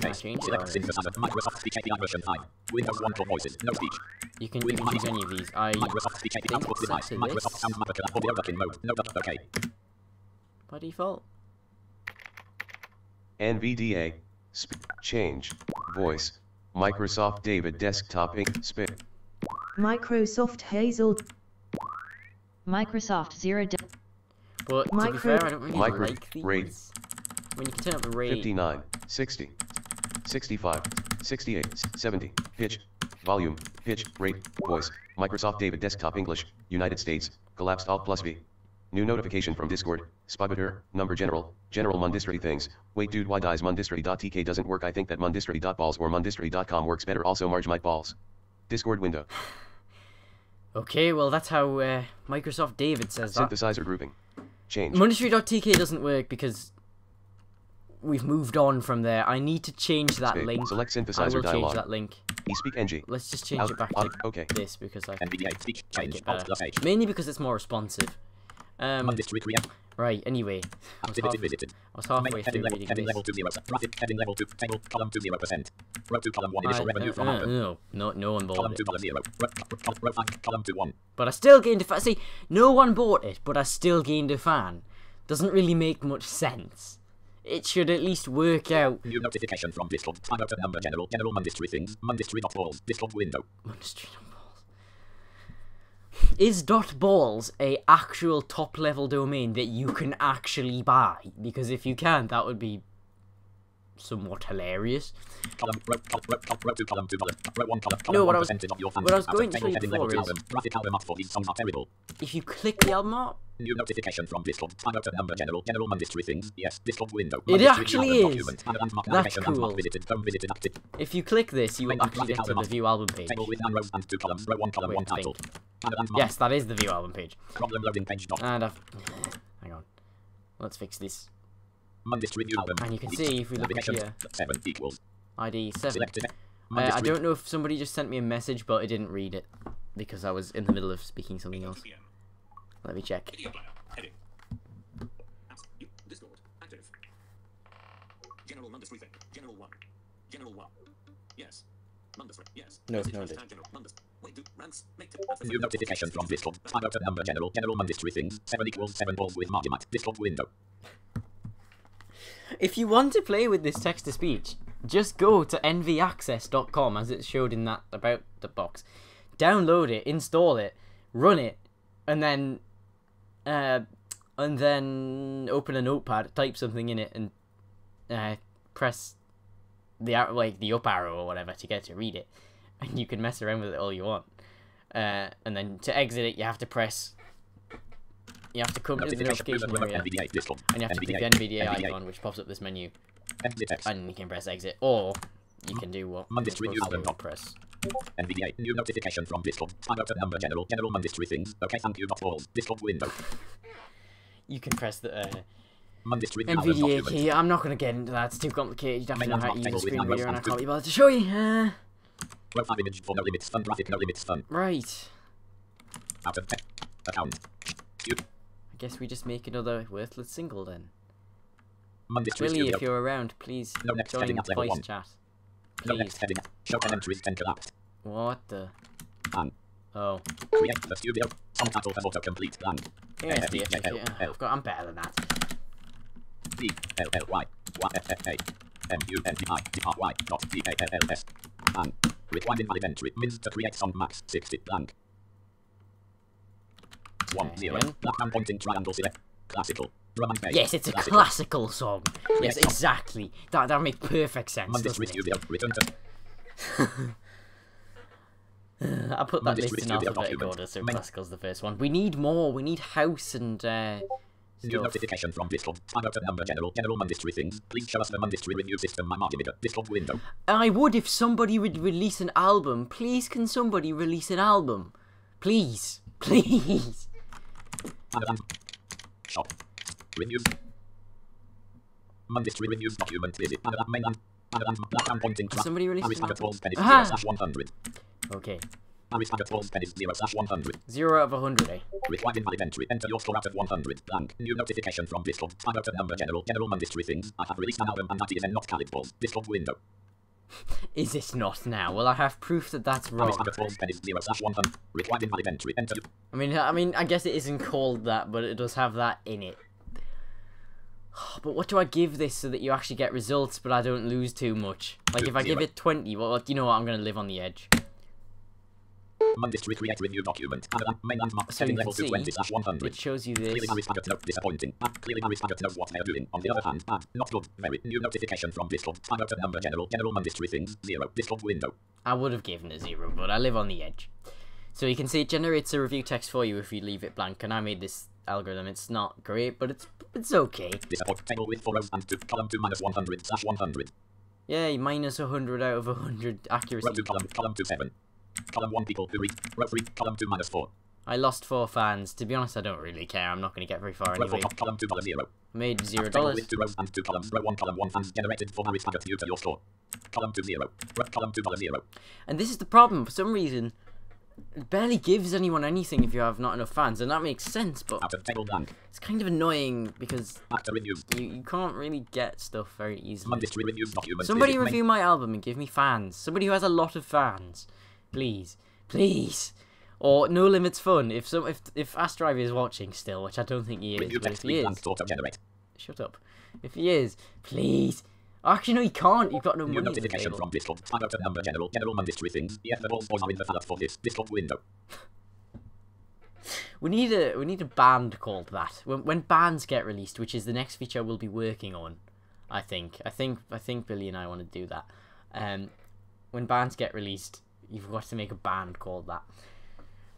Select synthesizer. Microsoft Speech API version 5. Windows 1 for voices. No speech. You can choose any of these. Microsoft Speech API output device. Microsoft Sound Mapper audio ducking mode. No duck. Okay. By default. NVDA. Change. Voice. Microsoft David Desktop Inc. Spit. Microsoft Hazel. Microsoft Zero. But to be fair, I don't really like these. Rate. When you can turn up the rate. 59, 60, 65, 68, 70. Pitch. Volume. Pitch. Rate. Voice. Microsoft David Desktop English. United States. Collapsed Alt+V. New notification from Discord. Spotbiter. Number general. General Mundistry things. Wait dude, why dies Mundistry.tk doesn't work? I think that Mundistry.balls or Mundistry.com works better. Also Margmite balls. Discord window. Okay, well that's how Microsoft David says that. Synthesizer grouping. Change. Mundistry.tk doesn't work because we've moved on from there. I need to change that link. Select synthesizer I will dialog. change that link. eSpeak NG. Let's just change it back to this because I NVDA speech change. mainly because it's more responsive. Right, anyway. Activity visited. I was halfway through reading heading level 20. Traffic heading level 2. Table column 20%. Row 2 column 1 initial revenue from Apple. No one bought it. Column 2 0. Row 5 column 2 1. But I still gained a fan. See, no one bought it, but I still gained a fan. Doesn't really make much sense. It should at least work out. New notification from Discord. Time out number general Mundistry things. Mundistry.balls. Discord window. Mundistry.balls. Is .balls a actual top level domain that you can actually buy? Because if you can, that would be somewhat hilarious. Row 2 column 2 row 1 column no, what I was going to show you before is graphic album art for these songs are terrible. If you click the album art, new notification from Discord. Time out number general Mundistry things. Yes, Discord window. It actually is. That's cool. Visited active. If you click this, you will actually get to the view album page. Table with row and 2 columns. Row 1 column 1 title. Yes, that is the view album page. Problem loading page dot. And hang on. Let's fix this. Mundistry view album. And you can see if we look up here. 7 equals. ID 7. Selected. I don't know if somebody just sent me a message, but I didn't read it because I was in the middle of speaking something else. Let me check. Media player. Heading. Discord. Active. General Mundistry thing. General 1. General 1. Yes. Mundistry. Yes. No, Message no, hashtag General Mundistry. Wait, ranks. Make New notification from Discord. Time out of number general. General mandatory things. 7 equals 7 balls with Margimat. Discord window. If you want to play with this text-to-speech, just go to nvaccess.com as it showed in that about the box. Download it, install it, run it, and then open a notepad, type something in it, and press the up arrow or whatever to get to read it, and you can mess around with it all you want. And then to exit it, you have to come to the notification area, and you have to click the NVDA icon, which pops up this menu, and you can press exit, or you can do what you're supposed to do, press. NVDA. New notification from Discord. Time out of number general. General mandatory things. Okay, thank you. Not all. Discord window. You can press the Mandatory NVDA key. I'm not going to get into that. It's too complicated. You'd have to know how to use a screen reader, and I can't be bothered to show you. Profile image for no limits. Fun graphic. No limits. Fun. Right. Out of account. Cube. I guess we just make another worthless single then. Mandatory Willie, studio. if you're around, please No next join heading at level voice 1. chat. No Please. next heading. Show 10 entries. 10 collapsed. What the? Plan. Oh. Create the studio. Some title for autocomplete. Plan. Here's the I'm better than that. D L L Y Y F F A M U N D I D R Y dot D A L L S. Plan. Required invalid entry. Means to create some max 60 blank. 1 0. Black and pointing triangle select. Classical. Roman page. Yes, it's a classical song. Yes, exactly. That makes perfect sense. Mandatory studio. Return to. I put that list in alphabetical order, so classical's the first one. We need more. We need house and New notification from Discord. Time out of number general. General mandatory things. Please show us the mandatory review system. My margin Discord window. I would if somebody would release an album. Please, can somebody release an album? Please. Please. Shop. Reviews. Mandatory reviews document visit. Black and pointing. Somebody release Harry an Stagger Falls pennies Aha. 0/100. Okay. Harry Stagger Falls pennies 0/100. 0 out of 100, eh? Required invalid entry. Enter your score out of 100. Blank. New notification from Discord. Time out of number general. General mandatory things. I have released an album and that is not valid balls. Discord window. Is it not now? Well, I have proof that that's Harry wrong. Stagger Falls pennies 0/100. Required invalid entry. Enter. I mean, I guess it isn't called that, but it does have that in it. But what do I give this so that you actually get results, but I don't lose too much? Like, if I give it 20, well, you know what? I'm going to live on the edge. Mandatory create review document. Mainland map So setting you can level see, 220/100. it shows you Clearly this. Harry Stagger note disappointing. Clearly Harry Stagger knows what they are doing. On the other hand, not good. Very new notification from Discord. Time out of number general. General mandatory things 0. Discord window. I would have given it 0, but I live on the edge. So you can see it generates a review text for you if you leave it blank, and I made this algorithm. It's not great, but it's okay. Disappoint table with 4 rows and 2. Column 2 minus 100/100. Yay, minus 100 out of 100 accuracy. Row 2 column 2 7. Column 1 people who read. Row 3 column 2 minus 4. I lost 4 fans. To be honest, I don't really care. I'm not going to get very far Row 4 anyway. column 2 $0. Made Table $0. with 2 rows and 2 columns. Row 1 column 1 fans generated for Harry Stagger due to your score. Column 2 0. Row column 2 $0. And this is the problem. For some reason, it barely gives anyone anything if you have not enough fans, and that makes sense, but Out of table blank. it's kind of annoying because After review. you can't really get stuff very easily. Mandatory reviews document. Somebody visit review my album and give me fans. Somebody who has a lot of fans. Please. Please. Or No Limits Fun. If Astrive is watching still, which I don't think he is, Review but if text he is, blank auto generate. shut up. If he is, please. Actually, no, you can't. You've got no New money in the notification table. from Discord. Time out of number general. General mandatory things. Yes, the balls are in the ballot for this. Discord window. We need a band called that. When bands get released, which is the next feature we'll be working on, I think Billy and I want to do that. When bands get released, you've got to make a band called that.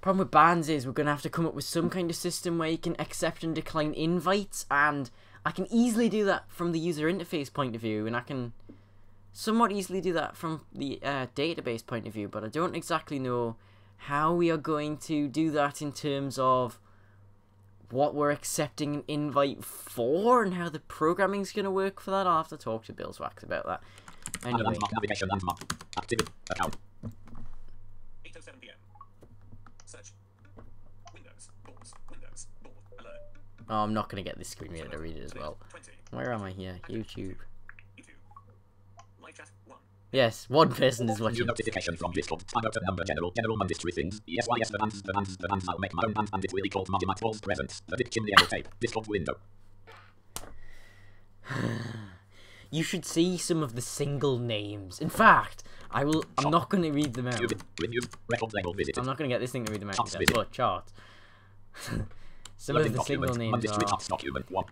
Problem with bands is we're gonna have to come up with some kind of system where you can accept and decline invites, and I can easily do that from the user interface point of view, and I can somewhat easily do that from the database point of view, but I don't exactly know how we are going to do that in terms of what we're accepting an invite for and how the programming's going to work for that. I'll have to talk to Bill's Wax about that. Anyway, Landmark navigation landmark. Activity account. 8:07 p.m. Search. Windows. Balls. Windows. Ball. Alert. oh, I'm not going to get this screen reader to read it as well. 20. Where am I here? YouTube. YouTube. Live chat 1. Yes, one person is New watching. notification from Discord. Time out number general mandatory things. Yes, why yes, the band, I'll make my own band and it will be called Marty Falls Presents. The Dick Chimney Yellow Tape. Discord window. You should see some of the single names. In fact, I'm not going to read them out. Review. Record label visited. I'm not going to get this thing to read them out. Charts Because what charts? Some of the single names are document 1.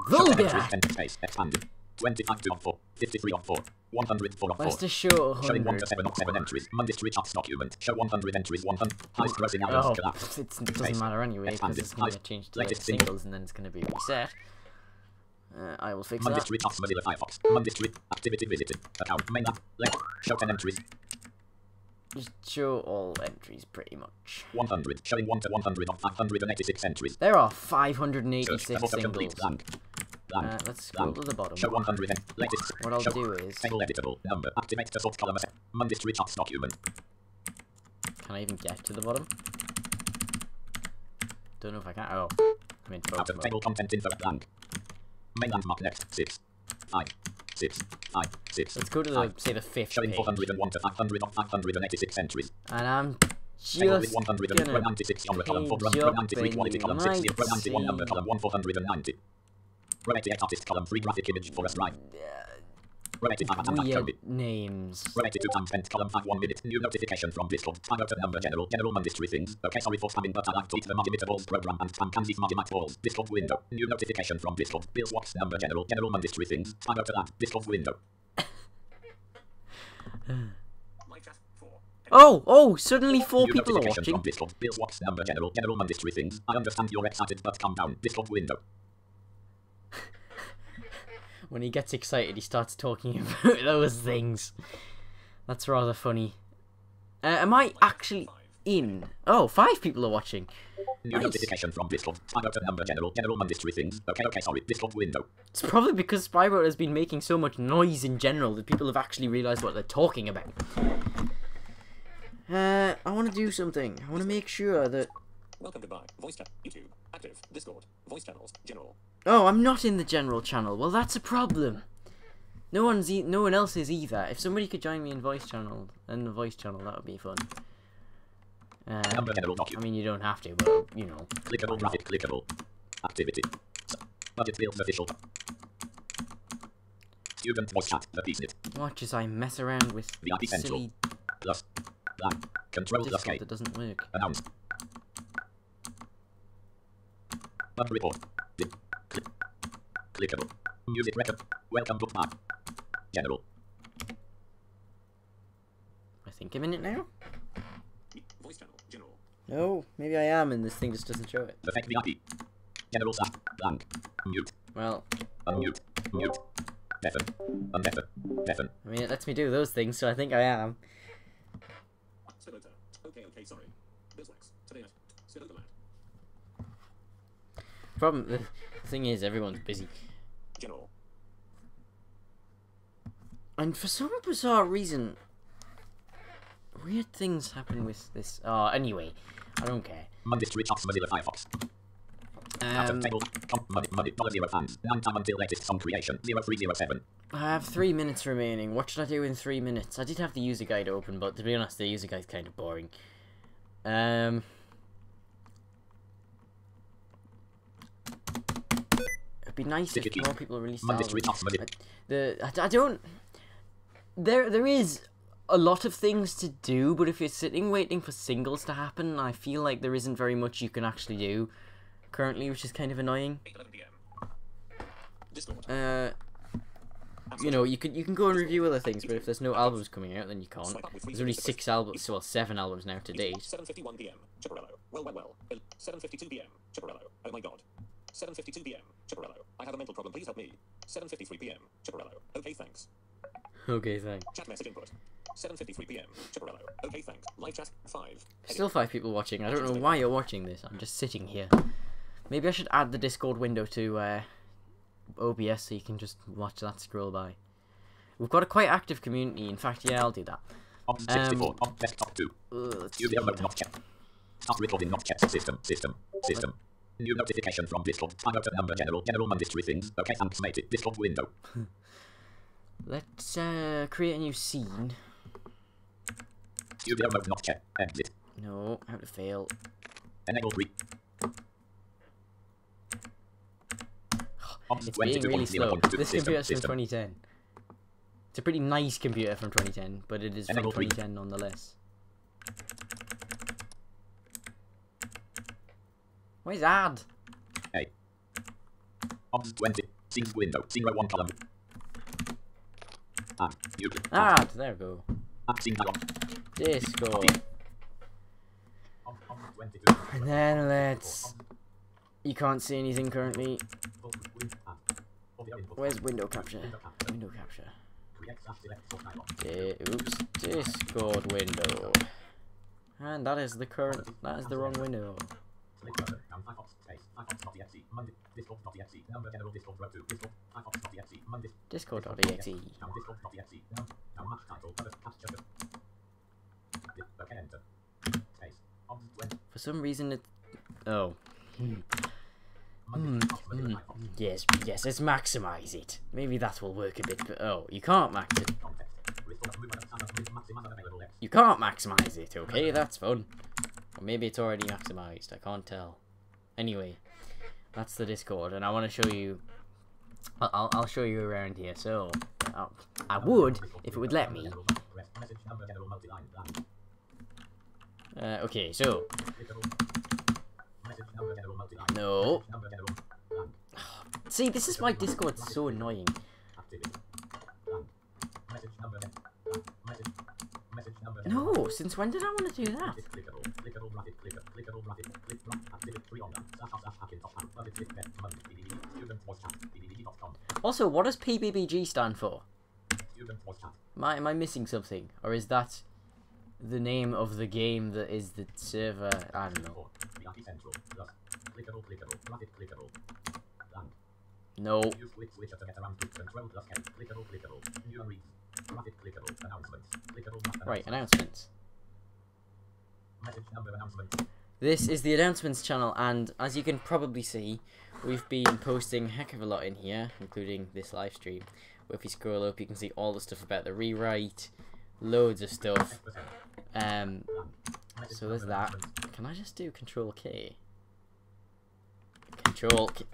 vulgar. Space expanded. 25 2 on 4. 53 on 4. 104 on 4. Let's just show Showing 1 100. to 7 on 7 entries. Mandatory charts document. Show 100 entries. 100. Highest grossing hours Oh, collapse. it doesn't matter anyway because it's going to change to like Latest single. singles and then it's going to be reset. I will fix Mandatory that. charts Mozilla Firefox. Mandatory activity visited. Account main app. Left. Show 10 entries. Just show all entries pretty much. 100. Showing 1 to 100 on 586 entries. There are Search. 586 Auto complete. singles. Blank. Blank. Let's scroll Blank. to the bottom. Show 100 latest. What I'll show. do is, Table editable. Number. Activate the sort column. Mandatory charts document. can I even get to the bottom? Don't know if I can. Oh, I'm in Out of both. table content info blank. Main landmark next. 6. 5. 6. 5. 6. Let's go to the, 5. say, the fifth Showing page. 401 to 500 on 586 entries. And I'm Table with just 196 on the column 4. page Row 93 quality up column and 6. might Row 91 number see- column 1 490. Row 88 artist column 3 graphic image for us right. Row 85 and weird Toby. names. Row 82 time spent column 5 1 minute. New notification from Discord. Time out of number general mandatory things. Okay, sorry for spamming, but I like to eat the Marty Balls program and spam candies Marty Balls. Discord window. New notification from Discord. Bills Watts number general mandatory things. Time out of that. Discord window. Live chat 4. Oh, suddenly 4 New people are notification watching. from Discord. Bills Watts number general mandatory things. I understand you're excited, but calm down. Discord window. When he gets excited, he starts talking about those things. That's rather funny. Am I actually in? Oh, 5 people are watching. New Nice. notification from Discord. Time out of number general mandatory things. Okay, sorry. Discord window. It's probably because Spyro has been making so much noise in general that people have actually realised what they're talking about. I want to do something. I want to make sure that... Welcome, goodbye. Voice chat. YouTube. Active. Discord. Voice channels. General. Oh, I'm not in the general channel. Well, that's a problem. No one else is either. If somebody could join me in the voice channel, that would be fun. Number general I document. mean, you don't have to, but, you know. Clickable graphic. Clickable. Activity. Budget fields official. Student voice chat. The PSNIT. Watch as I mess around with VIP Central. silly Plus. Blank. Control plus Discord K. that doesn't work. Announce. Bug report. Clickable. Music record. Welcome bookmark. General. I think I'm in it now? Voice channel. General. No, maybe I am, and this thing just doesn't show it. Perfect VIP. General staff. Blank. Mute. Well, Unmute. Mute. Deafen. Undeafen. Deafen. I mean, it lets me do those things, so I think I am. Skeletor. Okay, sorry. Bislax. Today night. Skeletor lad. The thing is, everyone's busy. General. And for some bizarre reason, weird things happen with this. Oh, anyway, I don't care. Mandatory charts Mozilla Firefox. Out of table. Money. $0 fans. 9 time until latest song creation. 0307. I have 3 minutes remaining. What should I do in 3 minutes? I did have the user guide open, but to be honest, the user guide's kind of boring. It'd be nice if more people released Mandatory albums. charts Mozilla. I don't. There is a lot of things to do, but if you're sitting waiting for singles to happen, I feel like there isn't very much you can actually do currently, which is kind of annoying. 8:11 p.m. Discord. You know, you can go and review other things, but if there's no albums coming out, then you can't. There's only 6 albums, well, 7 albums now to date. 7:51 p.m. Chipperello. Well. 7:52 p.m. Chipperello. Oh my god. 7:52 p.m. Chipperello. I have a mental problem. Please help me. 7:53 p.m. Chipperello. Okay, thanks. Okay, thanks. Chat message input. 7:53 p.m. Chipperello. Okay, thanks. Live chat 5. Still 5 people watching. I don't know why you're watching this. I'm just sitting here. Maybe I should add the Discord window to OBS so you can just watch that scroll by. We've got a quite active community. In fact, yeah, I'll do that. On 64. On desktop 2. Studio mode not checked. Start recording not checked. System. New notification from Discord. Time out of number general mandatory things. Okay, thanks mate. Discord window. Let's create a new scene. Studio mode not checked. Exit. No, how to fail. Enable read. It's being really slow. This computer's from 2010. It's a pretty nice computer from 2010, but it is from 2010 nonetheless. Where's ad? Hey. Ops 20. Scenes window. Scene row 1 column. Mute. Ad, there we go. Scene dialog. Discord. And then let's... You can't see anything currently. Where's window capture? Window capture. Oops. Discord window. And that is the current... That is the wrong window. Discord.exe. For some reason it... Oh. Yes, let's maximize it. Maybe that will work a bit, but oh, you can't max it. You can't maximize it, okay? That's fun. Or maybe it's already maximized, I can't tell. Anyway, that's the Discord, and I want to show you... I'll show you around here, so... I would, if it would let me. Okay, so... No. See, this is why Discord's so annoying. No, since when did I want to do that? Also, what does PBBG stand for? Am I missing something? Or is that the name of the game that is the server? I don't know. No. Right, announcements. This is the announcements channel, and as you can probably see, we've been posting a heck of a lot in here, including this live stream. If you scroll up, you can see all the stuff about the rewrite, loads of stuff. So there's that. Can I just do Control K? Control K.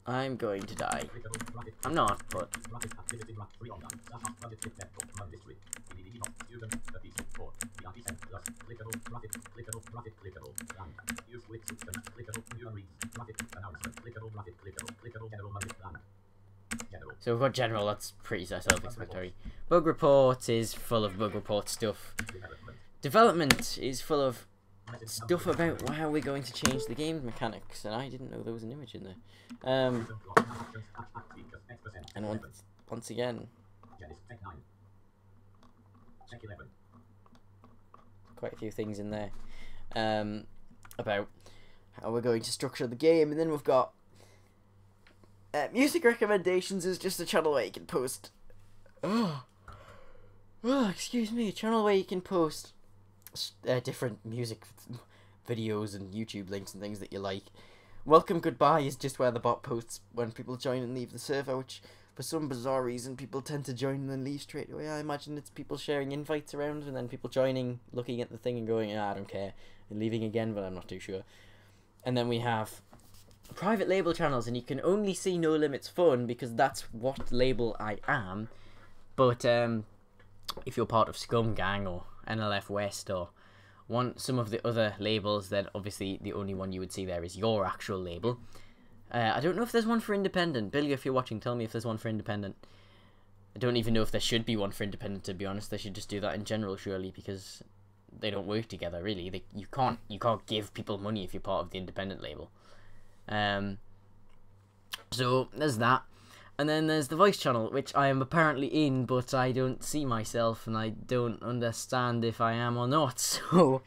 I'm going to die. I'm not, but... So we've got general, that's pretty self-explanatory. Bug report is full of bug report stuff. Development is full of stuff about how we're going to change the game mechanics, and I didn't know there was an image in there. And once again, quite a few things in there about how we're going to structure the game, and then we've got music recommendations is just a channel where you can post. Excuse me, a channel where you can post different music videos and YouTube links and things that you like. Welcome Goodbye is just where the bot posts when people join and leave the server, which for some bizarre reason people tend to join and then leave straight away. I imagine it's people sharing invites around and then people joining, looking at the thing and going, I don't care, and leaving again, but I'm not too sure. And then we have private label channels, and you can only see No Limits Fun because that's what label I am. But if you're part of Scum Gang or NLF West or some of the other labels, then obviously the only one you would see there is your actual label. I don't know if there's one for independent. Billy, if you're watching, tell me if there's one for independent. I don't even know if there should be one for independent, to be honest. They should just do that in general, surely, because they don't work together, really. You can't give people money if you're part of the independent label. So there's that. And then there's the voice channel, which I am apparently in, but I don't see myself, and I don't understand if I am or not. So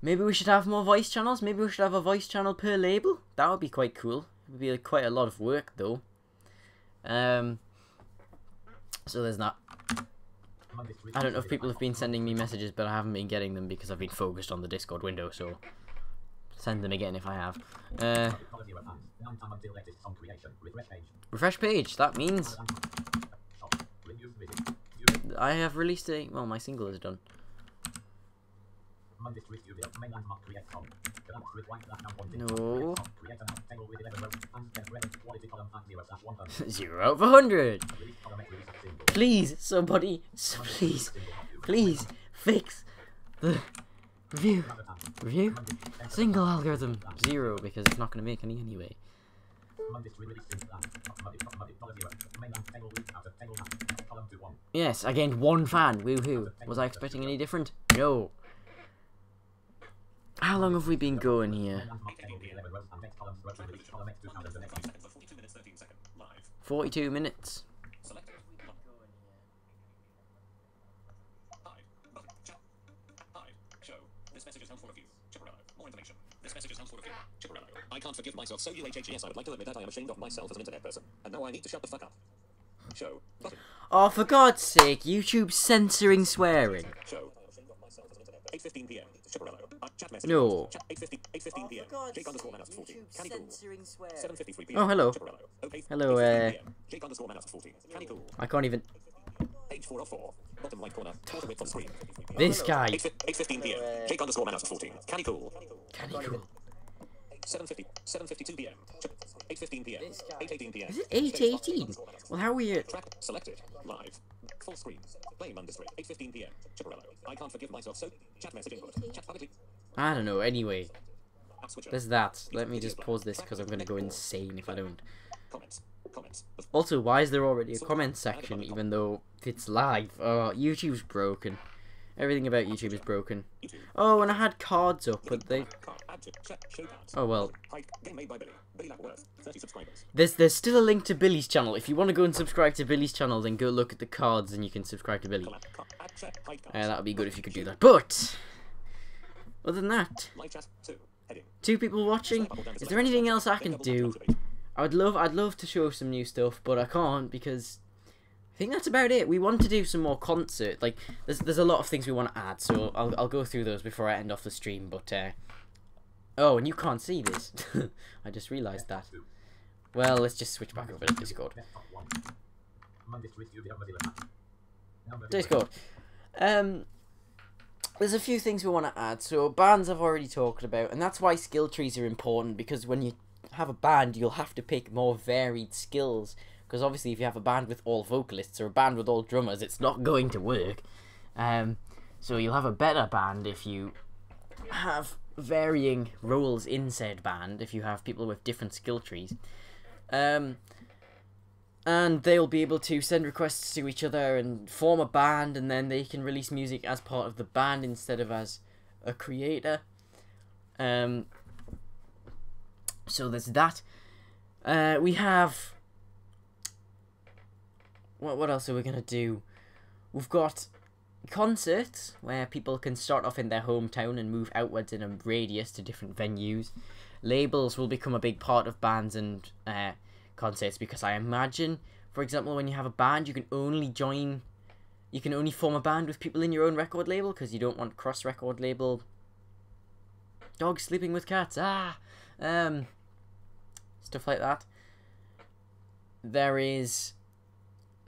maybe we should have more voice channels. Maybe we should have a voice channel per label. That would be quite cool. It would be like quite a lot of work, though. So there's that. I don't know if people have been sending me messages, but I haven't been getting them because I've been focused on the Discord window. So send them again if I have. $0 pounds. 9 time until latest song creation. Refresh page. Refresh page. That means Shop. Reviews visit. View. I have released a. Well, my single is done. Monday Street Studio. Mainline mark create song. Collapse with white black now one. No. Create a note table with 11 rows. And 10 red. Quality column at 0/100. 0 out of 100. Release column X release of single. Please, somebody, please fix the review single algorithm. 0 because it's not going to make any anyway. Monday Street release single plan. Monday $0. Mainline table with out of table now. Column 2 1. Yes, I gained 1 fan. Woohoo! Was I expecting any different? No. How long have we been going here? 42 minutes. Selected. Hide. Button. Chat. Hide. Show. This message is held for review. Chipperello. More information. This message is held for review. Chipperello. I can't forgive myself so UHHES I would like to admit that I am ashamed of myself as an internet person. And now I need to shut the fuck up. Show. Button. Oh, for God's sake, YouTube censoring swearing. Show. 8:15 p.m. Chipperello. Chat message. No. Chat 8:15 p.m. Jake underscore man 40. Can he cool? 7:53 p.m. Oh, hello. Chipperello. Okay. Hello, 8:15 p.m. Jake underscore man 40. Can he cool? I can't even. Page 4 of 4. Bottom right corner. Quarter width on screen. This guy. 8:15 p.m. Jake underscore man 40. Can he cool? Can he cool? 7:52 p.m. 8:15 p.m. 8:18 p.m. Is it 8:18? Well, how weird. Track selected. Live. Full screen. Play Monday 8:15 p.m. Chipperello. I can't forgive myself so. Chat message input. Chat publicly. I don't know. Anyway, App switcher. there's that. Let me just pause this because I'm going to go insane if I don't. Comments. Comments. Also, why is there already a comment section even though it's live? Oh, YouTube's broken. Everything about YouTube is broken. Oh, and I had cards up, but they... Add to chat. Show cards. Oh, well. Hide. Game made by Billy. Billy Lapworth. 30 subscribers. There's still a link to Billy's channel. If you want to go and subscribe to Billy's channel, then go look at the cards and you can subscribe to Billy. Add chat. Hide cards. That would be good if you could do that. But, other than that, Live chat 2. Heading. 2 people watching. Is there anything else I can do? I'd love to show some new stuff, but I can't because I think that's about it. We want to do some more concert. Like, there's a lot of things we want to add, so I'll go through those before I end off the stream. But oh, and you can't see this. I just realised that. Well, let's just switch back over to Discord. Discord. There's a few things we want to add. So bands I've already talked about, and that's why skill trees are important, because when you have a band, you'll have to pick more varied skills. Because obviously, if you have a band with all vocalists or a band with all drummers, it's not going to work. So you'll have a better band if you have varying roles in said band, if you have people with different skill trees. And they'll be able to send requests to each other and form a band, and then they can release music as part of the band instead of as a creator. So there's that. We have... What else are we going to do? We've got concerts, where people can start off in their hometown and move outwards in a radius to different venues. Labels will become a big part of bands and concerts, because I imagine, for example, when you have a band, you can only form a band with people in your own record label, because you don't want cross-record label dogs sleeping with cats. Stuff like that.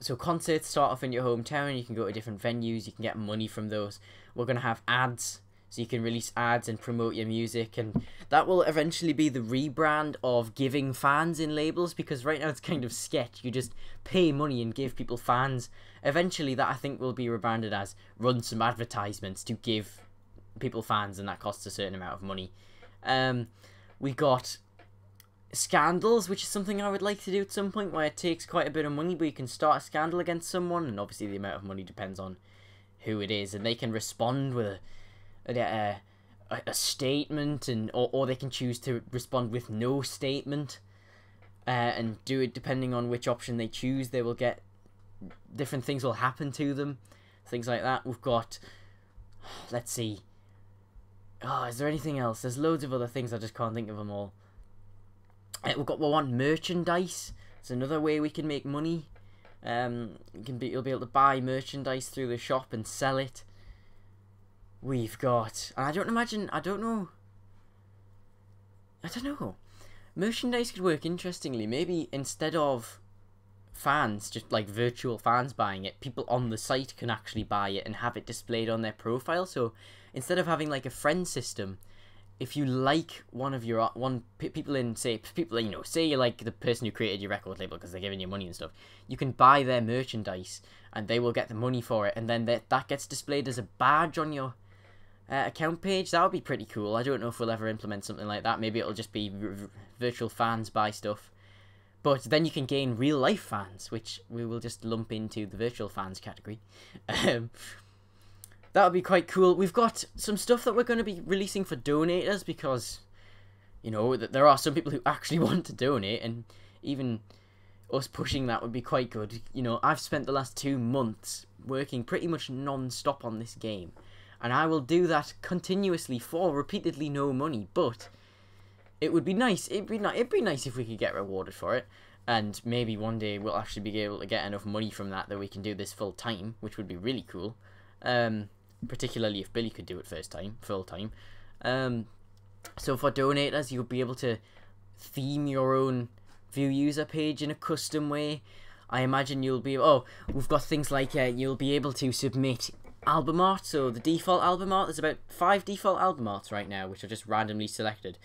So concerts start off in your hometown, you can go to different venues, you can get money from those. We're going to have ads, so you can release ads and promote your music, and that will eventually be the rebrand of giving fans in labels, because right now it's kind of sketch. You just pay money and give people fans. Eventually that, I think, will be rebranded as run some advertisements to give people fans, and that costs a certain amount of money. We got scandals, which is something I would like to do at some point, where it takes quite a bit of money, but you can start a scandal against someone, and obviously the amount of money depends on who it is, and they can respond with a statement, or they can choose to respond with no statement, and do it depending on which option they choose. They will get different things will happen to them, things like that. We've got, let's see, is there anything else? There's loads of other things, I just can't think of them all. We want merchandise. It's another way we can make money. You'll be able to buy merchandise through the shop and sell it. We've got, and I don't know. I don't know. Merchandise could work interestingly. Maybe instead of fans, just like virtual fans buying it, people on the site can actually buy it and have it displayed on their profile. So instead of having like a friend system, if you like one of your people in say you like the person who created your record label because they're giving you money and stuff, you can buy their merchandise and they will get the money for it, and then that gets displayed as a badge on your account page. That would be pretty cool. I don't know if we'll ever implement something like that. Maybe it'll just be virtual fans buy stuff, but then you can gain real life fans, which we will just lump into the virtual fans category. That would be quite cool. We've got some stuff that we're going to be releasing for donators because, you know, there are some people who actually want to donate, and even us pushing that would be quite good. You know, I've spent the last 2 months working pretty much non-stop on this game, and I will do that continuously for repeatedly no money, but it would be nice. It'd be nice if we could get rewarded for it, and maybe one day we'll actually be able to get enough money from that we can do this full time, which would be really cool. Particularly if Billy could do it full time. So for donators, you'll be able to theme your own view user page in a custom way. I imagine you'll be... Oh, we've got things like you'll be able to submit album art. So the default album art, there's about 5 default album arts right now, which are just randomly selected.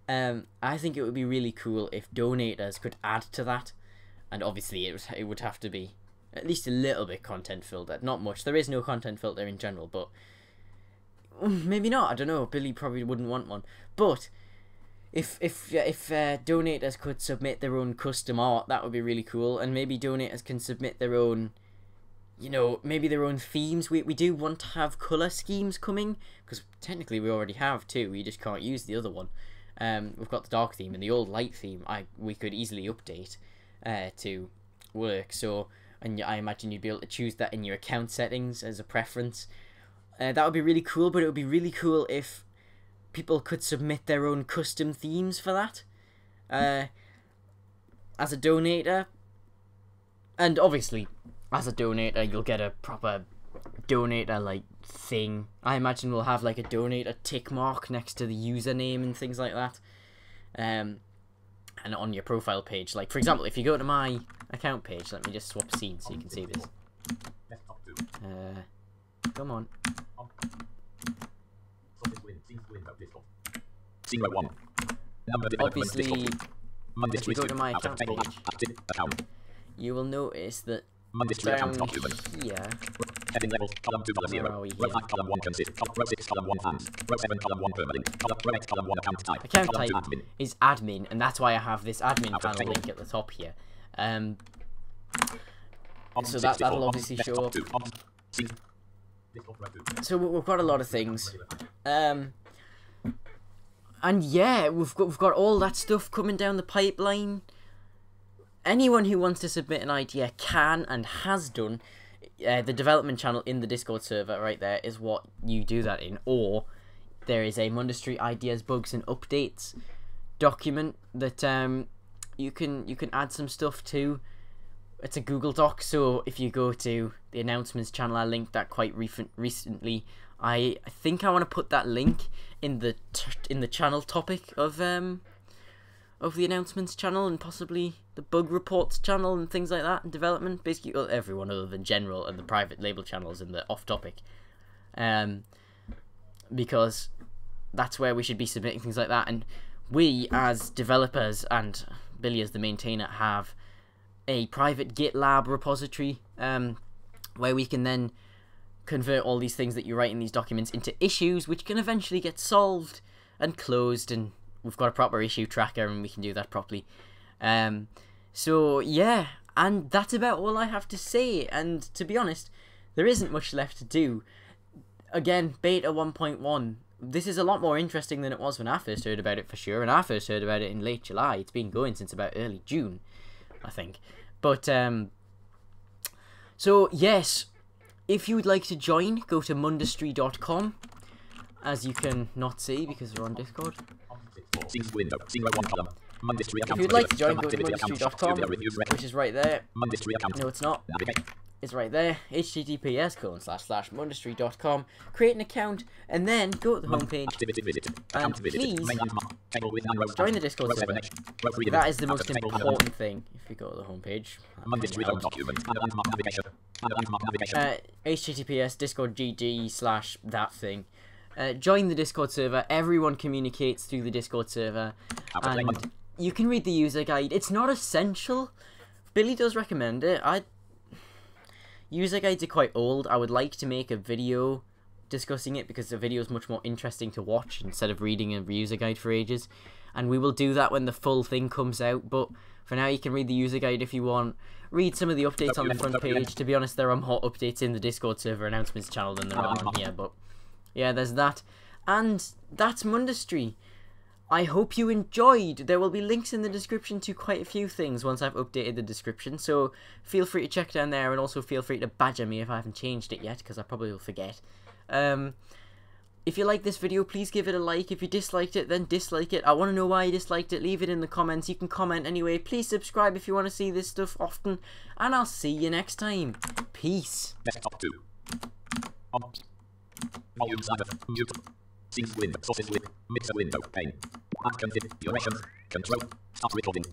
I think it would be really cool if donators could add to that. And obviously it would have to be at least a little bit content filter. Not much. There is no content filter in general, but maybe not. I don't know. Billy probably wouldn't want one. But if donators could submit their own custom art, that would be really cool. And maybe donators can submit their own, you know, maybe their own themes. We do want to have colour schemes coming, because technically we already have 2. We just can't use the other one. We've got the dark theme and the old light theme. We could easily update to work. So, and I imagine you'd be able to choose that in your account settings as a preference. That would be really cool, but it would be really cool if people could submit their own custom themes for that as a donator. And obviously, as a donator, you'll get a proper donator like thing. I imagine we'll have like a donator tick mark next to the username and things like that. And on your profile page, like for example, if you go to my account page, let me just swap scenes so you can see this. Come on. Obviously, if you go to my account page, you will notice that down here, heading levels, column 2, column 0, row 5, column 1, consist, row 6, column 1, fans, row 7, column 1, permalink, row 8, column 1, account type, account column type 2, admin. Is admin, and that's why I have this admin panel link at the top here. So that'll obviously show up. So we've got a lot of things. And yeah, we've got all that stuff coming down the pipeline. Anyone who wants to submit an idea can and has done. The development channel in the Discord server right there is what you do that in. Or there is a Mundustry Ideas, Bugs and Updates document that you can add some stuff to. It's a Google Doc, so if you go to the announcements channel, I linked that quite recently. I think I want to put that link in the channel topic of the announcements channel, and possibly the bug reports channel and things like that, and development, basically everyone other than general and the private label channels and the off topic, because that's where we should be submitting things like that. And we as developers and Billy as the maintainer have a private GitLab repository where we can then convert all these things that you write in these documents into issues, which can eventually get solved and closed, and we've got a proper issue tracker and we can do that properly. So yeah, and that's about all I have to say, and to be honest, there isn't much left to do. Again, beta 1.1, this is a lot more interesting than it was when I first heard about it, for sure, and I first heard about it in late July. It's been going since about early June, I think. But so yes, if you would like to join, go to mundustry.com, as you can not see because we're on Discord. If you'd like to join, go to mundustry.com, which is right there. No, it's not. is right there, https://mundustry.com, create an account, and then go to the homepage, Activity visit. and Account visit. please Main landmark. Table with arrow. join the Discord Row server. 7H. Row 3 That image. is the most Table with important thing, if you go to the homepage. Mundustry home document. Add a landmark navigation. Add a landmark navigation. https discord.gg/that thing. Join the Discord server. Everyone communicates through the Discord server, and you can read the user guide. It's not essential. Billy does recommend it. User guides are quite old. I would like to make a video discussing it because the video is much more interesting to watch instead of reading a user guide for ages. And we will do that when the full thing comes out. But for now, you can read the user guide if you want. Read some of the updates on the front page. To be honest, there are more updates in the Discord server announcements channel than there are on here. But yeah, there's that. And that's Mundustry. I hope you enjoyed. There will be links in the description to quite a few things once I've updated the description, so feel free to check down there, and also feel free to badger me if I haven't changed it yet, because I probably will forget. If you like this video, please give it a like. If you disliked it, then dislike it. I want to know why you disliked it. Leave it in the comments. You can comment anyway. Please subscribe if you want to see this stuff often, and I'll see you next time. Peace. Desktop 2. Volume slider. Mute. Scenes window. Sources with. Mixer window. Pane. Add config. Durations. Control. Stop recording.